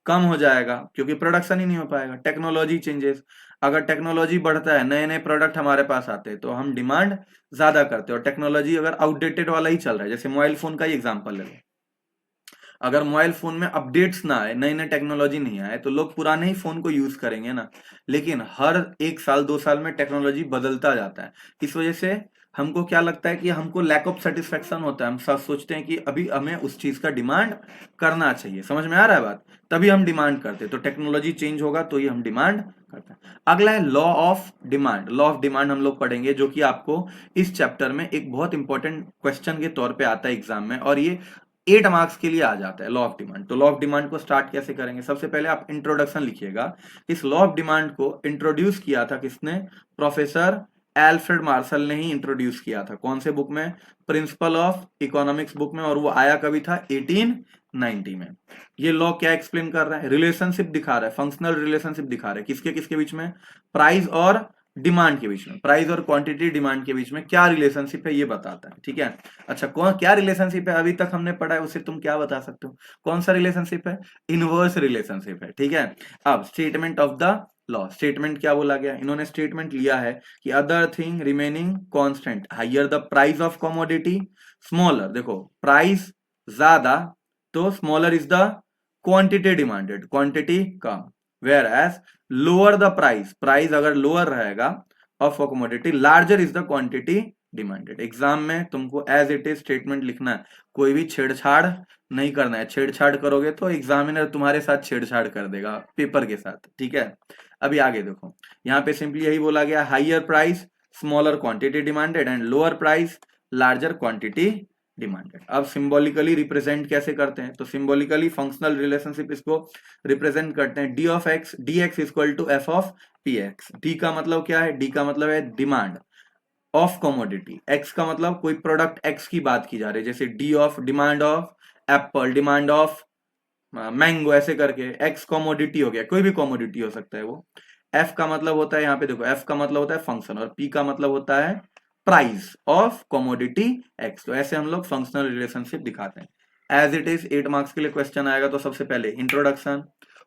कम हो जाएगा, क्योंकि प्रोडक्शन ही नहीं हो पाएगा। टेक्नोलॉजी चेंजेस, अगर टेक्नोलॉजी बढ़ता है, नए नए प्रोडक्ट हमारे पास आते हैं, तो हम डिमांड ज्यादा करते हैं। और टेक्नोलॉजी अगर आउटडेटेड वाला ही चल रहा है, जैसे मोबाइल फोन का ही एग्जांपल ले लो, अगर मोबाइल फोन में अपडेट्स ना आए, नई नई टेक्नोलॉजी नहीं आए, तो लोग पुराने ही फोन को यूज करेंगे ना। लेकिन हर 1 साल 2 साल में टेक्नोलॉजी बदलता जाता है। इस वजह से हमको क्या लगता है कि हमको लैक ऑफ सेटिस्फेक्शन होता है। हम सब सोचते हैं कि अभी हमें उस चीज का डिमांड करना चाहिए। समझ में आ रहा है बात? तभी हम डिमांड करते हैं। तो टेक्नोलॉजी चेंज होगा तो ही हम डिमांड करते हैं। अगला है law of demand. Law of demand हम लोग पढ़ेंगे, जो कि आपको इस चैप्टर में एक बहुत इंपॉर्टेंट क्वेश्चन के तौर पे आता है एग्जाम में, और ये 8 मार्क्स के लिए आ जाता है लॉ ऑफ डिमांड। तो लॉ ऑफ डिमांड को स्टार्ट कैसे करेंगे? सबसे पहले आप इंट्रोडक्शन लिखिएगा। इस लॉ ऑफ डिमांड को इंट्रोड्यूस किया था किसने? प्रोफेसर एल्फ्रेड मार्शल ने ही इंट्रोड्यूस किया था। कौन से बुक में? प्रिंसिपल ऑफ इकोनॉमिक्स बुक में। और वो आया कभी था? 1890 में। ये लॉ क्या एक्सप्लेन कर रहा है? रिलेशनशिप दिखा रहा है, फंक्शनल रिलेशनशिप दिखा रहा है। किसके किसके बीच में? प्राइस और डिमांड के बीच में। प्राइस और क्वांटिटी डिमांड के बीच में क्या रिलेशनशिप है, ये बताता है। ठीक है, अच्छा कौन क्या रिलेशनशिप है अभी तक हमने पढ़ा है, उसे तुम क्या बता सकते हो? कौन सा रिलेशनशिप है? इनवर्स रिलेशनशिप है। ठीक है, अब statement of the law. Statement क्या बोला गया? इन्होंने स्टेटमेंट लिया है कि other thing remaining constant, higher the price of commodity, smaller, देखो प्राइस ज्यादा तो smaller is the quantity demanded, quantity कम। Where as lower the price, price अगर लोअर रहेगा of commodity, larger is the quantity demanded. Exam में तुमको एज इट इज स्टेटमेंट लिखना है, कोई भी छेड़छाड़ नहीं करना है। छेड़छाड़ करोगे तो एग्जामिनर तुम्हारे साथ छेड़छाड़ कर देगा पेपर के साथ। ठीक है, अभी आगे देखो, यहाँ पे सिंपली यही बोला गया, higher price smaller quantity demanded and lower price larger quantity demanded. अब सिंबॉलिकली रिप्रेजेंट कैसे करते हैं? तो सिंबॉलिकली फंक्शनल रिलेशनशिप इसको रिप्रेजेंट करते हैं, D of X D X equal to F of P X. D का मतलब क्या है? डी का मतलब है डिमांड ऑफ कमोडिटी। एक्स का मतलब कोई प्रोडक्ट एक्स की बात की जा रही है, जैसे D of demand of Apple, demand of mango, ऐसे करके एक्स कमोडिटी हो गया, कोई भी कमोडिटी हो सकता है वो। एफ का मतलब होता है, यहाँ पे देखो, एफ का मतलब होता है फंक्शन, और पी का मतलब होता है प्राइस ऑफ कमोडिटी एक्स। तो ऐसे हम लोग फंक्शनल रिलेशनशिप दिखाते हैं। एज इट इज 8 मार्क्स के लिए क्वेश्चन आएगा। तो सबसे पहले इंट्रोडक्शन,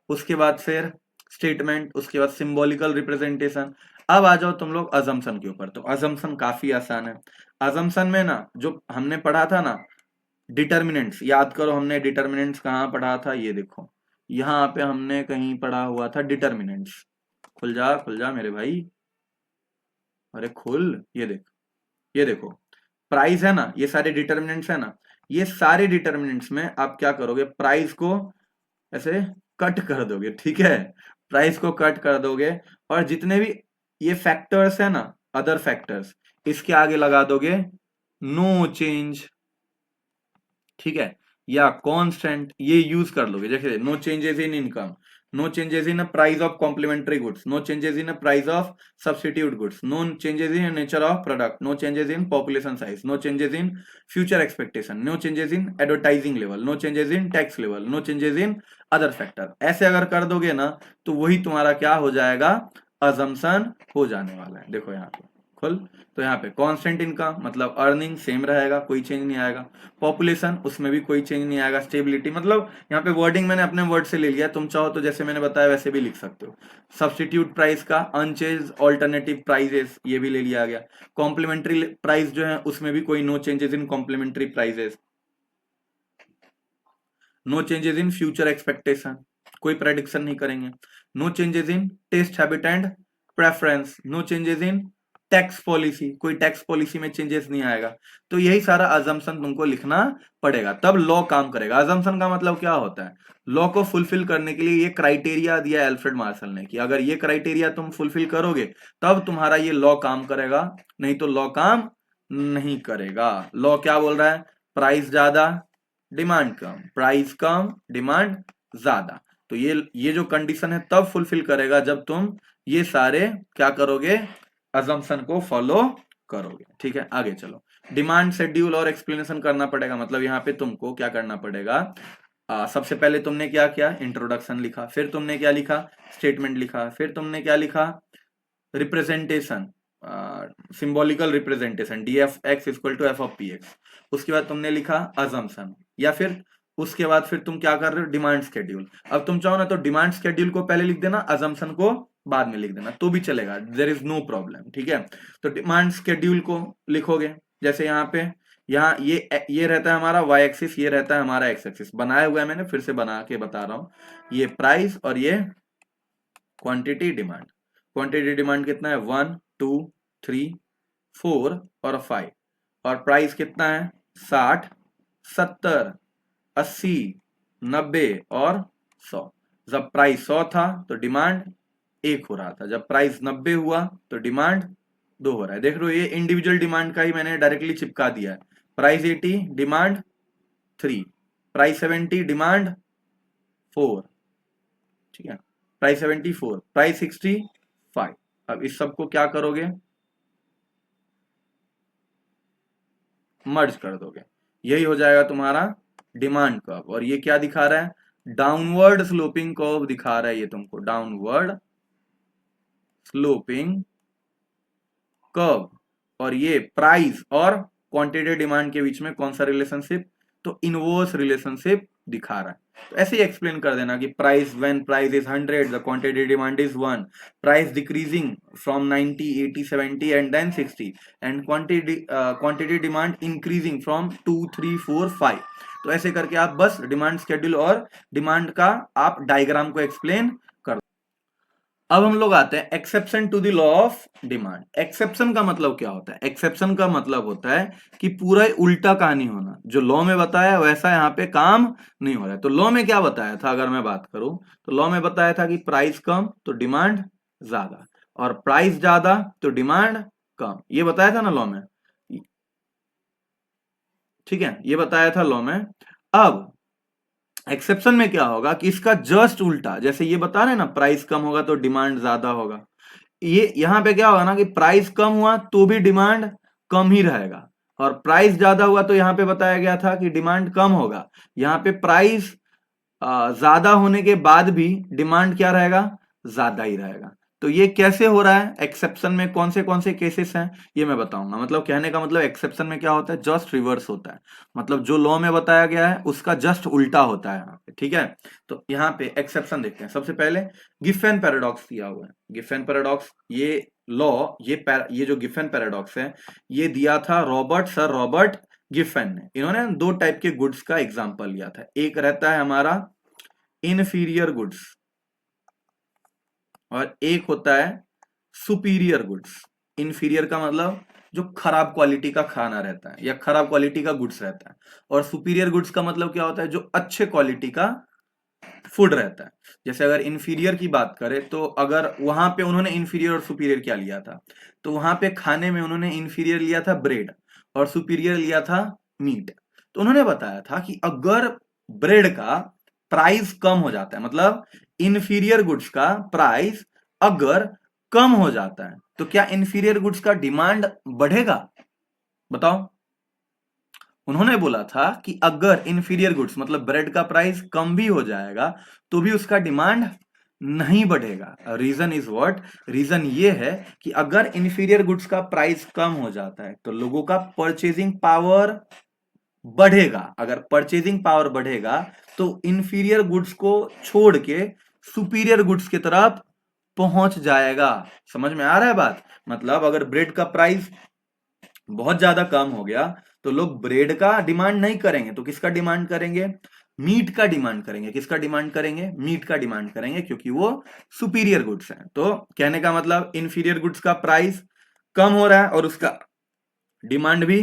उसके बाद फिर स्टेटमेंट, उसके बाद सिंबॉलिकल रिप्रेजेंटेशन। अब आ जाओ तुम लोग अजम्पशन के ऊपर। तो अजम्पशन काफी आसान है। अजम्पशन में ना जो हमने पढ़ा था ना, डिटर्मिनेंट्स याद करो, हमने डिटर्मिनेंट्स कहाँ पढ़ा था? ये देखो, यहाँ पे हमने कहीं पढ़ा हुआ था डिटर्मिनेंट्स। खुल जा मेरे भाई, अरे खुल, ये देख, ये देखो, प्राइस है ना, ये सारे डिटर्मिनेंट्स है ना। ये सारे डिटर्मिनेंट्स में आप क्या करोगे? प्राइस को ऐसे कट कर दोगे। ठीक है, प्राइस को कट कर दोगे, और जितने भी ये फैक्टर्स है ना, अदर फैक्टर्स, इसके आगे लगा दोगे नो चेंज। ठीक है, या कांस्टेंट, ये यूज कर लोगे। जैसे no changes in income, no changes in price of complementary goods, no changes in price of substitute goods, no changes in nature of product, no changes in population size, no changes in future expectation, no changes in advertising level, no changes in tax level, no changes in other factor. ऐसे अगर कर दोगे ना, तो वही तुम्हारा क्या हो जाएगा? अजम्पशन हो जाने वाला है। देखो यहाँ पे खुल, तो यहाँ पे कांस्टेंट इनकम मतलब अर्निंग सेम रहेगा, कोई चेंज नहीं आएगा। पॉपुलेशन, उसमें भी कोई चेंज नहीं आएगा। स्टेबिलिटी मतलब यहाँ पे वर्डिंग मैंने अपने वर्ड से ले लिया, तुम चाहो तो जैसे मैंने बताया वैसे भी लिख सकते हो। सब्स्टिट्यूट प्राइस का अनचेंज ऑल्टरनेटिव प्राइजेस, ये भी ले लिया गया। कॉम्प्लीमेंट्री प्राइस जो है उसमें भी कोई no changes in complementary prices, no changes in future expectation, कोई प्रेडिक्शन नहीं करेंगे। No changes in taste habit and preference, no changes in tax policy, कोई टैक्स पॉलिसी में चेंजेस नहीं आएगा। तो यही सारा अजम्पशन तुमको लिखना पड़ेगा, तब लॉ काम करेगा। अजम्पशन का मतलब क्या होता है? लॉ को फुलफिल करने के लिए ये क्राइटेरिया दिया एल्फ्रेड मार्शल ने, कि अगर ये क्राइटेरिया तुम फुलफिल करोगे तब तुम्हारा ये लॉ काम करेगा, नहीं तो लॉ काम नहीं करेगा। लॉ क्या बोल रहा है? प्राइस ज्यादा डिमांड कम, प्राइस कम डिमांड ज्यादा। तो ये जो कंडीशन है तब फुलफिल करेगा जब तुम ये सारे क्या करोगे? अजम्पशन को फॉलो करोगे। ठीक है, आगे चलो। डिमांड शेड्यूल और एक्सप्लेनेशन करना पड़ेगा, मतलब यहाँ पे तुमको क्या करना पड़ेगा? सबसे पहले तुमने क्या किया? इंट्रोडक्शन लिखा, फिर तुमने क्या लिखा? स्टेटमेंट लिखा, फिर तुमने क्या लिखा? Representation, symbolical representation, D F X equal to F of P X. उसके बाद तुमने लिखा अजम्पशन, या फिर उसके बाद फिर तुम क्या कर रहे हो? Demand schedule. अब तुम चाहो ना तो डिमांड स्केड्यूल को पहले लिख देना, अजम्पशन को बाद में लिख देना तो भी चलेगा, देयर इज नो प्रॉब्लम, ठीक है। तो डिमांड शेड्यूल को लिखोगे, जैसे यहाँ पे, यहाँ ये रहता है हमारा y एक्सिस, ये रहता है हमारा x एक्सिस, बनाया हुआ है मैंने, फिर से बना के बता रहा हूं, ये प्राइस और ये क्वांटिटी डिमांड। क्वांटिटी डिमांड कितना है, 1 2 3 4 और 5, और प्राइस कितना है 60 70 80 90 और 100। जब प्राइस 100 था तो डिमांड 1 हो रहा था, जब प्राइस 90 हुआ तो डिमांड 2 हो रहा है। देख रहे हो, ये इंडिविजुअल डिमांड का ही मैंने डायरेक्टली चिपका दिया है। प्राइस 80 डिमांड 3, प्राइस 70 डिमांड 4, ठीक है, प्राइस 74, प्राइस 65। अब इस सबको क्या करोगे, मर्ज कर दोगे, यही हो जाएगा तुम्हारा डिमांड कर्व। और ये क्या दिखा रहा है, डाउनवर्ड स्लोपिंग कर्व दिखा रहा है ये तुमको, डाउनवर्ड स्लोपिंग कर्व। और ये प्राइस और क्वांटिटी डिमांड के बीच में कौन सा रिलेशनशिप, तो इनवर्स रिलेशनशिप दिखा रहा है। तो ऐसे ही एक्सप्लेन कर देना कि price, when price is 100 the quantity demand is 1, price decreasing from 90 80 70 and then 60, and quantity demand increasing from 2 3 4 5। तो ऐसे करके आप बस डिमांड शेड्यूल और डिमांड का आप डायग्राम को एक्सप्लेन कर। अब हम लोग आते हैं exception to the law of demand. Exception का मतलब क्या होता है, एक्सेप्शन का मतलब होता है कि पूरा उल्टा कहानी होना, जो लॉ में बताया वैसा यहाँ पे काम नहीं हो रहा है। तो लॉ में क्या बताया था, अगर मैं बात करूं तो लॉ में बताया था कि प्राइस कम तो डिमांड ज्यादा, और प्राइस ज्यादा तो डिमांड कम, ये बताया था ना लॉ में, ठीक है, ये बताया था लॉ में। अब एक्सेप्शन में क्या होगा कि इसका जस्ट उल्टा, जैसे ये बता रहे हैं ना प्राइस कम होगा तो डिमांड ज्यादा होगा, ये यहां पे क्या होगा ना कि प्राइस कम हुआ तो भी डिमांड कम ही रहेगा, और प्राइस ज्यादा हुआ तो यहां पे बताया गया था कि डिमांड कम होगा। यहाँ पे प्राइस ज्यादा होने के बाद भी डिमांड क्या रहेगा, ज्यादा ही रहेगा। तो ये कैसे हो रहा है, एक्सेप्शन में कौन से केसेस हैं ये मैं बताऊंगा। मतलब कहने का मतलब एक्सेप्शन में क्या होता है, जस्ट रिवर्स होता है, मतलब जो लॉ में बताया गया है उसका जस्ट उल्टा होता है यहाँ पे, ठीक है। तो यहाँ पे एक्सेप्शन देखते हैं। सबसे पहले गिफेन पैराडॉक्स दिया हुआ है, गिफेन पैराडॉक्स, ये लॉ, ये जो गिफेन पैराडॉक्स है ये दिया था सर रॉबर्ट गिफेन ने। इन्होंने दो टाइप के गुड्स का एग्जांपल लिया था, एक रहता है हमारा इनफीरियर गुड्स और एक होता है सुपीरियर गुड्स। इनफीरियर का मतलब जो खराब क्वालिटी का खाना रहता है या खराब क्वालिटी का गुड्स रहता है, और सुपीरियर गुड्स का मतलब क्या होता है, जो अच्छे क्वालिटी का फूड रहता है। जैसे अगर इन्फीरियर की बात करें तो अगर वहां पे उन्होंने इन्फीरियर और सुपीरियर क्या लिया था, तो वहां पे खाने में उन्होंने इन्फीरियर लिया था ब्रेड और सुपीरियर लिया था मीट। तो उन्होंने बताया था कि अगर ब्रेड का प्राइस कम हो जाता है, मतलब इन्फीरियर गुड्स का प्राइस अगर कम हो जाता है, तो क्या इन्फीरियर गुड्स का डिमांड बढ़ेगा, बताओ। उन्होंने बोला था कि अगर इन्फीरियर गुड्स मतलब ब्रेड का प्राइस कम भी हो जाएगा तो भी उसका डिमांड नहीं बढ़ेगा। रीजन इज व्हाट, रीजन ये है कि अगर इन्फीरियर गुड्स का प्राइस कम हो जाता है तो लोगों का परचेजिंग पावर बढ़ेगा। अगर परचेजिंग पावर बढ़ेगा तो इंफीरियर गुड्स को छोड़ के सुपीरियर गुड्स की तरफ पहुंच जाएगा। समझ में आ रहा है बात, मतलब अगर ब्रेड का प्राइस बहुत ज्यादा कम हो गया तो लोग ब्रेड का डिमांड नहीं करेंगे, तो किसका डिमांड करेंगे, मीट का डिमांड करेंगे। किसका डिमांड करेंगे, मीट का डिमांड करेंगे, क्योंकि वो सुपीरियर गुड्स हैं। तो कहने का मतलब इंफीरियर गुड्स का प्राइस कम हो रहा है और उसका डिमांड भी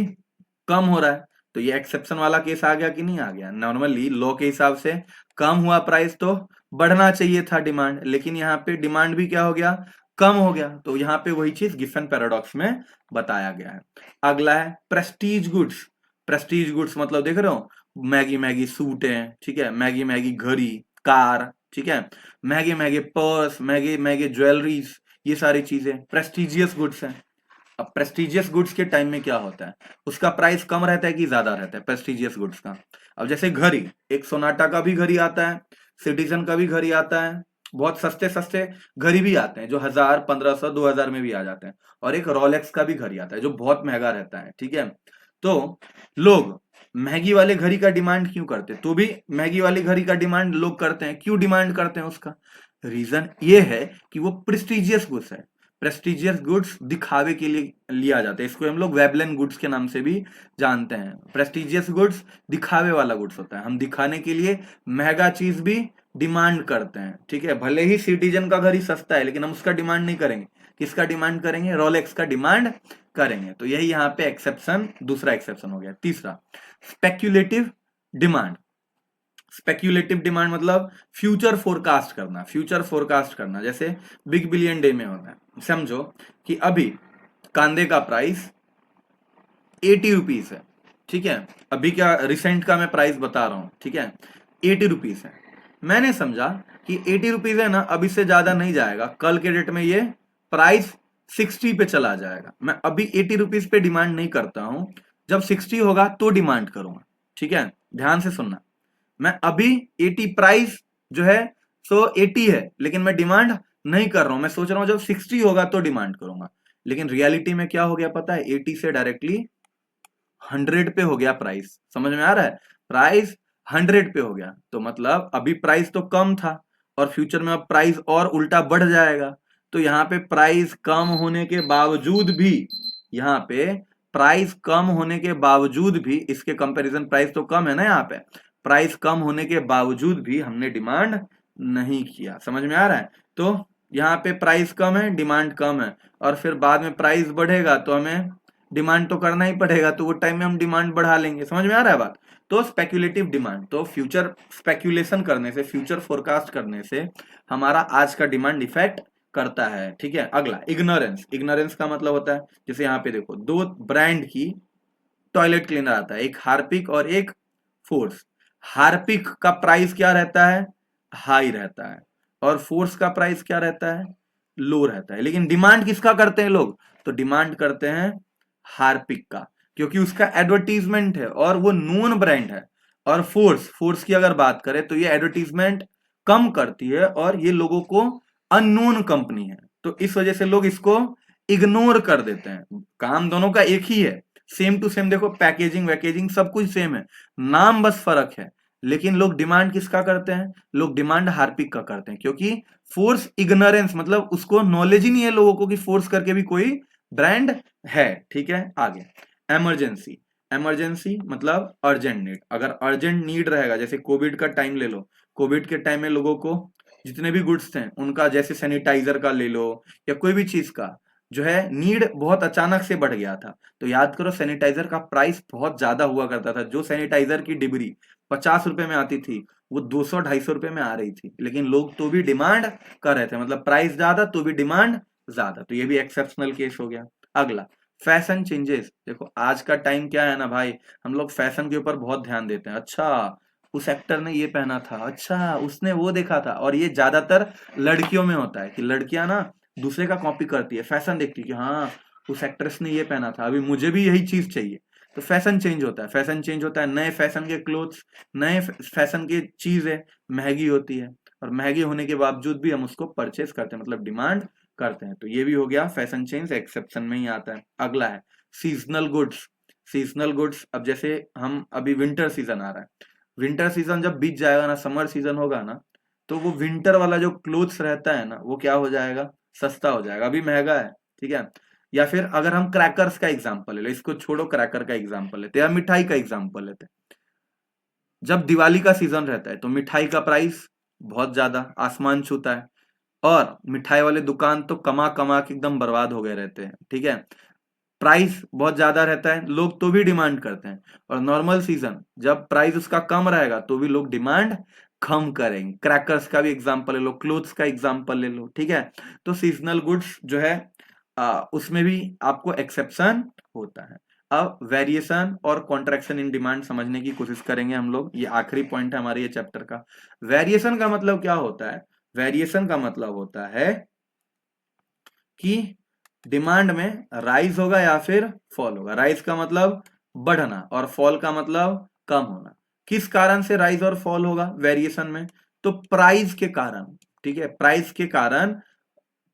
कम हो रहा है। तो ये एक्सेप्शन वाला केस आ गया कि नहीं आ गया। नॉर्मली लॉ के हिसाब से कम हुआ प्राइस तो बढ़ना चाहिए था डिमांड, लेकिन यहाँ पे डिमांड भी क्या हो गया, कम हो गया। तो यहाँ पे वही चीज गिफेन पैराडॉक्स में बताया गया है। अगला है प्रेस्टीज गुड्स। प्रेस्टीज गुड्स मतलब देख रहे हो, मैगी मैगी सूट है, ठीक है, मैगी मैगी घड़ी कार, ठीक है, Maggi Maggi purse, Maggi Maggi jewelleries, ये सारी चीजें प्रेस्टीजियस गुड्स हैं। अब प्रेस्टिजियस गुड्स के टाइम में क्या होता है, उसका प्राइस कम रहता है कि ज्यादा रहता है प्रेस्टिजियस गुड्स का। अब जैसे घड़ी, एक सोनाटा का भी घड़ी आता है, सिटीजन का भी घड़ी आता है, बहुत सस्ते सस्ते घड़ी भी आते हैं जो 1000 1500 2000 में भी आ जाते हैं, और एक रोलेक्स का भी घड़ी आता है जो बहुत महंगा रहता है, ठीक है। तो लोग महंगी वाले घड़ी का डिमांड क्यों करते हैं, तो भी महंगी वाली घड़ी का डिमांड लोग करते हैं, क्यों डिमांड करते हैं उसका, रीजन ये है कि वो प्रेस्टिजियस गुड्स है। प्रेस्टिजियस गुड्स दिखावे के लिए लिया जाता है, इसको हम लोग वेबलेन गुड्स के नाम से भी जानते हैं। प्रेस्टिजियस गुड्स दिखावे वाला गुड्स होता है, हम दिखाने के लिए महंगा चीज भी डिमांड करते हैं, ठीक है। भले ही सिटीजन का घर ही सस्ता है लेकिन हम उसका डिमांड नहीं करेंगे। किसका डिमांड करेंगे? रोलेक्स का डिमांड करेंगे। तो यही यहाँ पे एक्सेप्शन, दूसरा एक्सेप्शन हो गया। तीसरा, स्पेक्यूलेटिव डिमांड। स्पेक्यूलेटिव डिमांड मतलब फ्यूचर फोरकास्ट करना। फ्यूचर फोरकास्ट करना जैसे बिग बिलियन डे में होता है। समझो कि अभी कांदे का प्राइस 80 रुपीज है, ठीक है। अभी क्या रिसेंट का मैं प्राइस बता रहा हूं, ठीक है। 80 रुपीज है। मैंने समझा कि 80 रुपीज है ना, अब इससे ज्यादा नहीं जाएगा, कल के डेट में ये प्राइस 60 पे चला जाएगा। मैं अभी 80 रुपीज पे डिमांड नहीं करता हूं, जब 60 होगा तो डिमांड करूंगा, ठीक है। ध्यान से सुनना, मैं अभी 80 प्राइस जो है सो 80 है लेकिन मैं डिमांड नहीं कर रहा हूं, मैं सोच रहा हूं जब 60 होगा तो डिमांड करूंगा। लेकिन रियलिटी में क्या हो गया पता है? 80 से डायरेक्टली 100 पे हो गया प्राइस। समझ में आ रहा है? प्राइस 100 पे हो गया, तो मतलब अभी प्राइस तो कम था और फ्यूचर में अब प्राइस और उल्टा बढ़ जाएगा। तो यहाँ पे प्राइस कम होने के बावजूद भी, यहाँ पे प्राइस कम होने के बावजूद भी, इसके कंपैरिजन प्राइस तो कम है ना, यहाँ पे प्राइस कम होने के बावजूद भी हमने डिमांड नहीं किया। समझ में आ रहा है? तो यहाँ पे प्राइस कम है, डिमांड कम है, और फिर बाद में प्राइस बढ़ेगा तो हमें डिमांड तो करना ही पड़ेगा, तो वो टाइम में हम डिमांड बढ़ा लेंगे। समझ में आ रहा है बात? तो स्पेक्यूलेटिव डिमांड, तो फ्यूचर स्पेक्यूलेशन करने से, फ्यूचर फोरकास्ट करने से हमारा आज का डिमांड इफेक्ट करता है, ठीक है। अगला, इग्नोरेंस। इग्नोरेंस का मतलब होता है, जैसे यहाँ पे देखो, दो ब्रांड की टॉयलेट क्लीनर आता है, एक हार्पिक और एक फोर्स। हार्पिक का प्राइस क्या रहता है? हाई रहता है, और फोर्स का प्राइस क्या रहता है? लो रहता है। लेकिन डिमांड किसका करते हैं लोग? तो डिमांड करते हैं हार्पिक का, क्योंकि उसका एडवर्टीजमेंट है और वो नोन ब्रांड है। और फोर्स, फोर्स की अगर बात करें तो ये एडवर्टीजमेंट कम करती है और ये लोगों को अननोन कंपनी है, तो इस वजह से लोग इसको इग्नोर कर देते हैं। काम दोनों का एक ही है, सेम टू सेम। देखो पैकेजिंग वैकेजिंग सब कुछ सेम है, नाम बस फर्क है। लेकिन लोग डिमांड किसका करते हैं? लोग डिमांड हार्पिक का करते हैं, क्योंकि फोर्स इग्नोरेंस, मतलब उसको नॉलेज ही नहीं है लोगों को कि फोर्स करके भी कोई ब्रांड है, ठीक है। आगे, इमरजेंसी। इमरजेंसी मतलब अर्जेंट नीड। अगर अर्जेंट नीड रहेगा, जैसे कोविड का टाइम ले लो, कोविड के टाइम में लोगों को जितने भी गुड्स थे उनका, जैसे सैनिटाइजर का ले लो या कोई भी चीज का जो है नीड बहुत अचानक से बढ़ गया था। तो याद करो सैनिटाइजर का प्राइस बहुत ज्यादा हुआ करता था। जो सैनिटाइजर की डिब्री 50 रुपए में आती थी वो 200-250 रुपए में आ रही थी, लेकिन लोग तो भी डिमांड कर रहे थे। मतलब प्राइस ज्यादा तो भी डिमांड ज्यादा, तो ये भी एक्सेप्शनल केस हो गया। अगला, फैशन चेंजेस। देखो आज का टाइम क्या है ना भाई, हम लोग फैशन के ऊपर बहुत ध्यान देते हैं। अच्छा उस एक्टर ने ये पहना था, अच्छा उसने वो देखा था। और ये ज्यादातर लड़कियों में होता है कि लड़कियां ना दूसरे का कॉपी करती है, फैशन देखती है कि हाँ उस एक्ट्रेस ने ये पहना था, अभी मुझे भी यही चीज चाहिए। तो फैशन चेंज होता है, फैशन चेंज होता है, नए फैशन के क्लोथ्स, नए फैशन की चीजें महंगी होती है, और महंगी होने के बावजूद भी हम उसको परचेस करते हैं, मतलब डिमांड करते हैं। तो ये भी हो गया फैशन चेंज, एक्सेप्शन में ही आता है। अगला है सीजनल गुड्स। सीजनल गुड्स, अब जैसे हम अभी विंटर सीजन आ रहा है, विंटर सीजन जब बीत जाएगा ना, समर सीजन होगा ना, तो वो विंटर वाला जो क्लोथ्स रहता है ना वो क्या हो जाएगा? सस्ता हो जाएगा, अभी महंगा है, ठीक है। या फिर अगर हम क्रैकर्स का एग्जांपल ले लो, इसको छोड़ो, क्रैकर का एग्जांपल लेते हैं या मिठाई का एग्जांपल लेते हैं। जब दिवाली का सीजन रहता है तो मिठाई का प्राइस बहुत ज्यादा आसमान छूता है, और मिठाई वाले दुकान तो कमा कमा के एकदम बर्बाद हो गए रहते हैं, ठीक है। प्राइस बहुत ज्यादा रहता है, लोग तो भी डिमांड करते हैं। और नॉर्मल सीजन जब प्राइस उसका कम रहेगा तो भी लोग डिमांड कम करेंगे। क्रैकर्स का भी एग्जांपल ले लो, क्लोथ्स का एग्जांपल ले लो, ठीक है। तो सीजनल गुड्स जो है उसमें भी आपको एक्सेप्शन होता है। अब वेरिएशन और कॉन्ट्रैक्शन इन डिमांड समझने की कोशिश करेंगे हम लोग, ये आखिरी पॉइंट है हमारे ये चैप्टर का। वेरिएशन का मतलब क्या होता है? वेरिएशन का मतलब होता है कि डिमांड में राइज होगा या फिर फॉल होगा। राइज का मतलब बढ़ना और फॉल का मतलब कम होना। किस कारण से राइज और फॉल होगा वेरिएशन में? तो प्राइस के कारण, ठीक है। प्राइस के कारण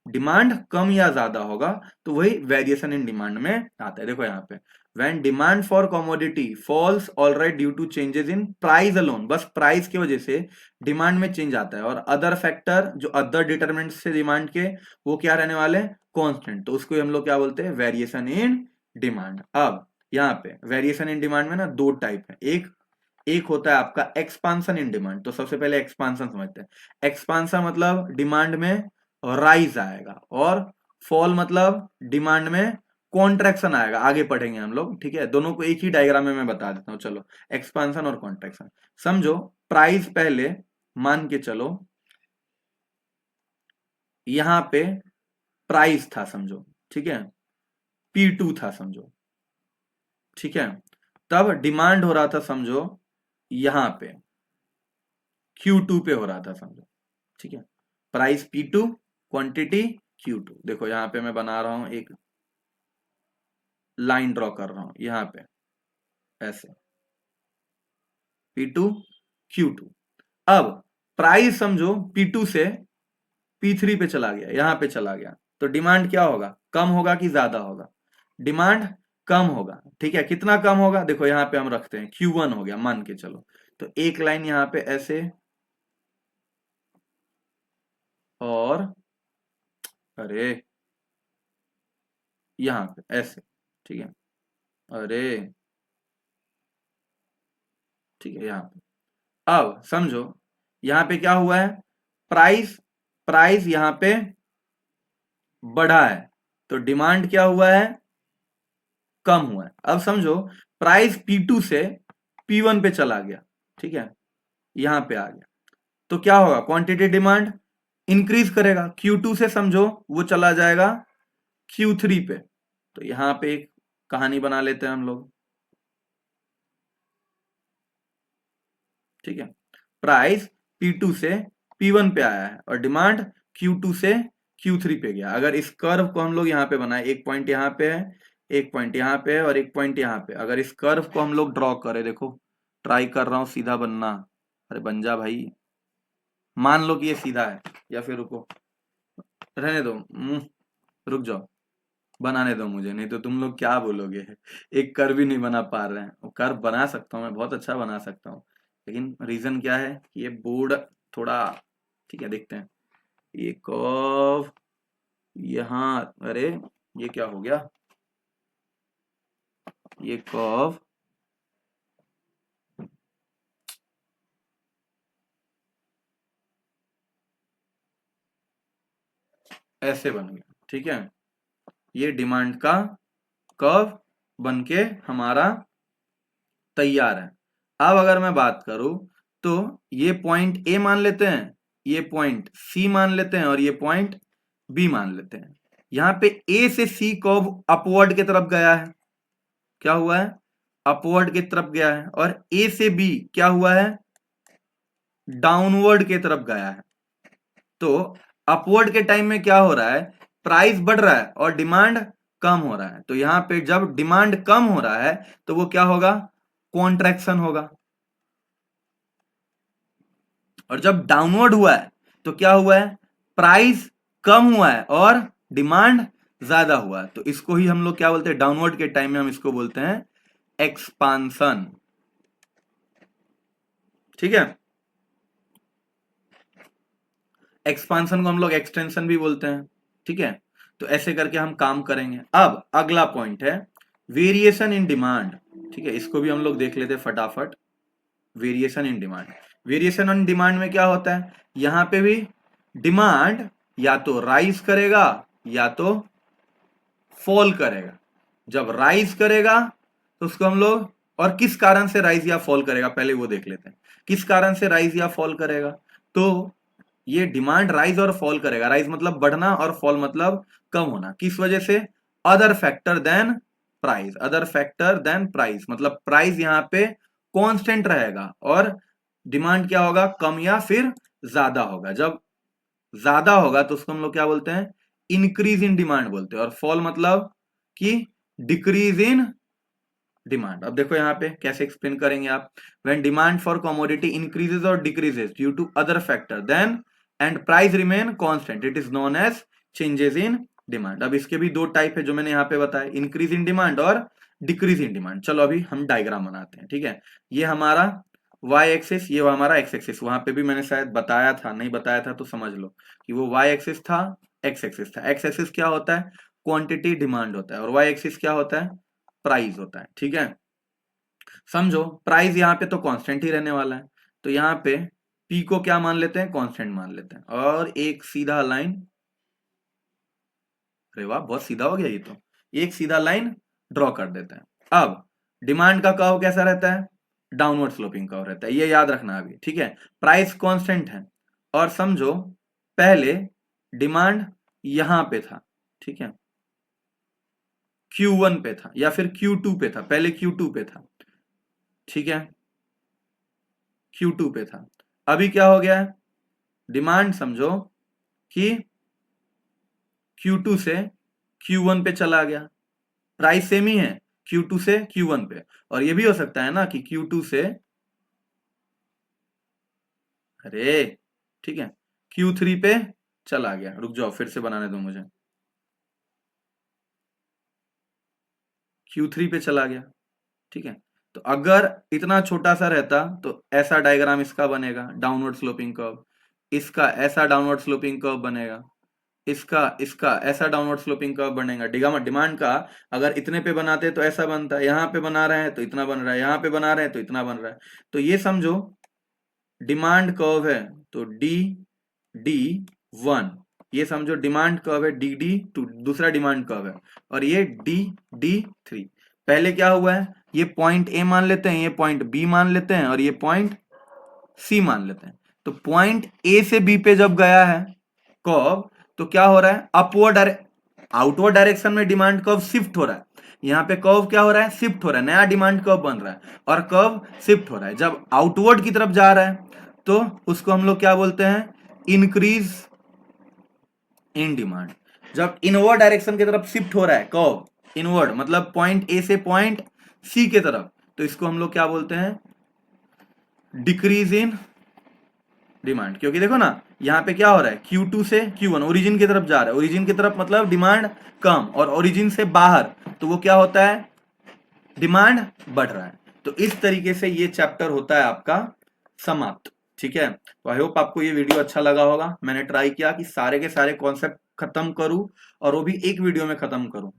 डिमांड कम या ज्यादा होगा तो वही वेरिएशन इन डिमांड में आता है। देखो यहाँ पे when demand for commodity falls alright due to changes in price alone, बस प्राइस की वजह से डिमांड में चेंज आता है, और अदर फैक्टर जो अदर डिटरमिनेंट से डिमांड के वो क्या रहने वाले कांस्टेंट, तो उसको हम लोग क्या बोलते हैं वेरिएशन इन डिमांड। अब यहाँ पे वेरिएशन इन डिमांड में ना दो टाइप है, एक होता है आपका एक्सपांशन इन डिमांड। तो सबसे पहले एक्सपांशन समझते हैं। एक्सपांशन मतलब डिमांड में राइज आएगा, और फॉल मतलब डिमांड में कॉन्ट्रैक्शन आएगा, आगे पढ़ेंगे हम लोग, ठीक है। दोनों को एक ही डायग्राम में मैं बता देता हूं, चलो एक्सपांशन और कॉन्ट्रैक्शन समझो। प्राइस पहले मान के चलो यहां पे प्राइस था समझो, ठीक है, P2 था समझो, ठीक है। तब डिमांड हो रहा था समझो यहां पे Q2 पे हो रहा था समझो, ठीक है। Price P2, quantity Q2। देखो यहां पे मैं बना रहा हूं, एक लाइन ड्रॉ कर रहा हूं यहां पे ऐसे P2 Q2। अब प्राइस समझो P2 से P3 पे चला गया, यहां पे चला गया, तो डिमांड क्या होगा, कम होगा कि ज्यादा होगा, डिमांड कम होगा, ठीक है। कितना कम होगा, देखो यहां पे हम रखते हैं Q1 हो गया मान के चलो, तो एक लाइन यहां पे ऐसे, और अरे यहां पे ऐसे, ठीक है, अरे ठीक है यहां पे। अब समझो यहां पे क्या हुआ है, प्राइस प्राइस यहां पे बढ़ा है, तो डिमांड क्या हुआ है, कम हुआ है। अब समझो प्राइस P2 से P1 पे चला गया, ठीक है, यहां पे आ गया, तो क्या होगा, क्वांटिटी डिमांड इंक्रीज करेगा, Q2 से समझो वो चला जाएगा Q3 पे। तो यहां पे एक कहानी बना लेते हैं हम लोग, ठीक है। प्राइस P2 से P1 पे आया है और डिमांड Q2 से Q3 पे गया। अगर इस कर्व को हम लोग यहाँ पे बनाए, एक पॉइंट यहाँ पे है, एक पॉइंट यहाँ पे है, और एक पॉइंट यहाँ पे, अगर इस कर्व को हम लोग ड्रॉ करें, देखो ट्राई कर रहा हूं सीधा बनना, अरे बन जा भाई, मान लो कि ये सीधा है, या फिर रुको, रहने दो, रुक जाओ, बनाने दो मुझे, नहीं तो तुम लोग क्या बोलोगे, एक कर्व भी नहीं बना पा रहे हैं। वो कर्व बना सकता हूँ मैं, बहुत अच्छा बना सकता हूँ, लेकिन रीजन क्या है कि ये बोर्ड थोड़ा, ठीक है देखते हैं, ये कर्व यहाँ, अरे ये क्या हो गया, ये कर्व ऐसे बन गया, ठीक है, ये डिमांड का कर्व बनके हमारा तैयार है। अब अगर मैं बात करूं तो ये पॉइंट ए मान लेते हैं, ये पॉइंट सी मान लेते हैं, और ये पॉइंट बी मान लेते हैं। यहां पे ए से सी कर्व अपवर्ड की तरफ गया है, क्या हुआ है, अपवर्ड की तरफ गया है, और ए से बी क्या हुआ है, डाउनवर्ड की तरफ गया है। तो अपवर्ड के टाइम में क्या हो रहा है, प्राइस बढ़ रहा है और डिमांड कम हो रहा है। तो यहां पे जब डिमांड कम हो रहा है तो वो क्या होगा, कॉन्ट्रैक्शन होगा, और जब डाउनवर्ड हुआ है तो क्या हुआ है, प्राइस कम हुआ है और डिमांड ज्यादा हुआ है। तो इसको ही हम लोग क्या बोलते हैं, डाउनवर्ड के टाइम में हम इसको बोलते हैं एक्सपांशन, ठीक है। एक्सपांशन को हम लोग एक्सटेंशन भी बोलते हैं, ठीक है। तो ऐसे करके हम काम करेंगे। अब अगला पॉइंट है वेरिएशन इन डिमांड, ठीक है, इसको भी हम लोग देख लेते हैं फटाफट। Variation in demand, variation in demand में क्या होता है, यहां पे भी डिमांड या तो राइज करेगा या तो फॉल करेगा। जब राइज करेगा तो उसको हम लोग, और किस कारण से राइज या फॉल करेगा पहले वो देख लेते हैं, किस कारण से राइज या फॉल करेगा। तो ये डिमांड राइज और फॉल करेगा, राइज मतलब बढ़ना और फॉल मतलब कम होना, किस वजह से, other factor than price, other factor than price मतलब प्राइस यहां पे कांस्टेंट रहेगा और डिमांड क्या होगा, कम या फिर ज्यादा होगा। जब ज्यादा होगा तो उसको हम लोग क्या बोलते हैं, इंक्रीज इन डिमांड बोलते हैं, और फॉल मतलब कि डिक्रीज इन डिमांड। अब देखो यहाँ पे कैसे एक्सप्लेन करेंगे आप, when demand for commodity increases और decreases due to other factor then and price remain constant it is known as changes in demand. अब इसके भी दो टाइप है जो मैंने यहाँ पे बताया, इंक्रीज इन डिमांड और डिक्रीज इन डिमांड। चलो अभी हम डायग्राम बनाते हैं, ठीक है। ये हमारा वाई एक्सिस, ये हमारा एक्स एक्सिस। वहां पे भी मैंने शायद बताया था, नहीं बताया था तो समझ लो कि वो वाई एक्सिस था, एक्स एक्सिस था। एक्स एक्सिस क्या होता है, क्वांटिटी डिमांड होता है, और वाई एक्सिस क्या होता है, प्राइस होता है, ठीक है। समझो प्राइस यहाँ पे तो कांस्टेंट ही रहने वाला है, तो यहाँ पे पी को क्या मान लेते हैं, कांस्टेंट मान लेते हैं, और एक सीधा लाइन, अरे वाह बहुत सीधा हो गया ये तो, एक सीधा लाइन ड्रॉ कर देते हैं। अब डिमांड का कर्व कैसा रहता है, डाउनवर्ड स्लोपिंग कर्व रहता है, ये याद रखना अभी, ठीक है। प्राइस कांस्टेंट है, और समझो पहले डिमांड यहां पे था, ठीक है, Q1 पे था या फिर Q2 पे था, पहले Q2 पे था, ठीक है, Q2 पे था। अभी क्या हो गया है, डिमांड समझो कि Q2 से Q1 पे चला गया, प्राइस सेम ही है Q2 से Q1 पे, और ये भी हो सकता है ना कि Q2 से, अरे ठीक है, Q3 पे चला गया। रुक जाओ फिर से बनाने दो मुझे, Q3 पे चला गया, ठीक है। तो अगर इतना छोटा सा रहता तो ऐसा डायग्राम इसका बनेगा, डाउनवर्ड स्लोपिंग कर्व, इसका ऐसा डाउनवर्ड स्लोपिंग कर्व बनेगा, इसका इसका ऐसा डाउनवर्ड स्लोपिंग कर्व बनेगा। डिमांड का अगर इतने पे बनाते तो ऐसा बनता है, यहां पे बना रहे हैं तो इतना बन रहा है, यहां पे बना रहे हैं तो इतना बन रहा है। तो ये समझो डिमांड कर्व है, तो डी डी वन, ये समझो डिमांड कर्व है, डी डी टू दूसरा डिमांड कर्व है, और ये डी डी थ्री। पहले क्या हुआ है, ये पॉइंट ए मान लेते हैं, ये पॉइंट बी मान लेते हैं, और ये पॉइंट सी मान लेते हैं। तो पॉइंट ए से बी पे जब गया है कर्व, तो क्या हो रहा है, अपवर्ड आउटवर्ड डायरेक्शन में डिमांड कर्व शिफ्ट हो रहा है। यहाँ पे कर्व क्या हो रहा है, शिफ्ट हो रहा है, नया डिमांड कर्व बन रहा है, और कर्व शिफ्ट हो रहा है। जब आउटवर्ड की तरफ जा रहा है तो उसको हम लोग क्या बोलते हैं, इंक्रीज इन डिमांड। जब इनवर्ड डायरेक्शन की तरफ शिफ्ट हो रहा है कर्व, इनवर्ड मतलब पॉइंट ए से पॉइंट सी के तरफ, तो इसको हम लोग क्या बोलते हैं, डिक्रीज इन डिमांड। क्योंकि देखो ना यहाँ पे क्या हो रहा है, Q2 से Q1 ओरिजिन की तरफ जा रहा है, ओरिजिन की तरफ मतलब डिमांड कम, और ओरिजिन से बाहर तो वो क्या होता है, डिमांड बढ़ रहा है। तो इस तरीके से ये चैप्टर होता है आपका समाप्त, ठीक है। तो आई होप आपको ये वीडियो अच्छा लगा होगा। मैंने ट्राई किया कि सारे के सारे कॉन्सेप्ट खत्म करूं, और वो भी एक वीडियो में खत्म करूं।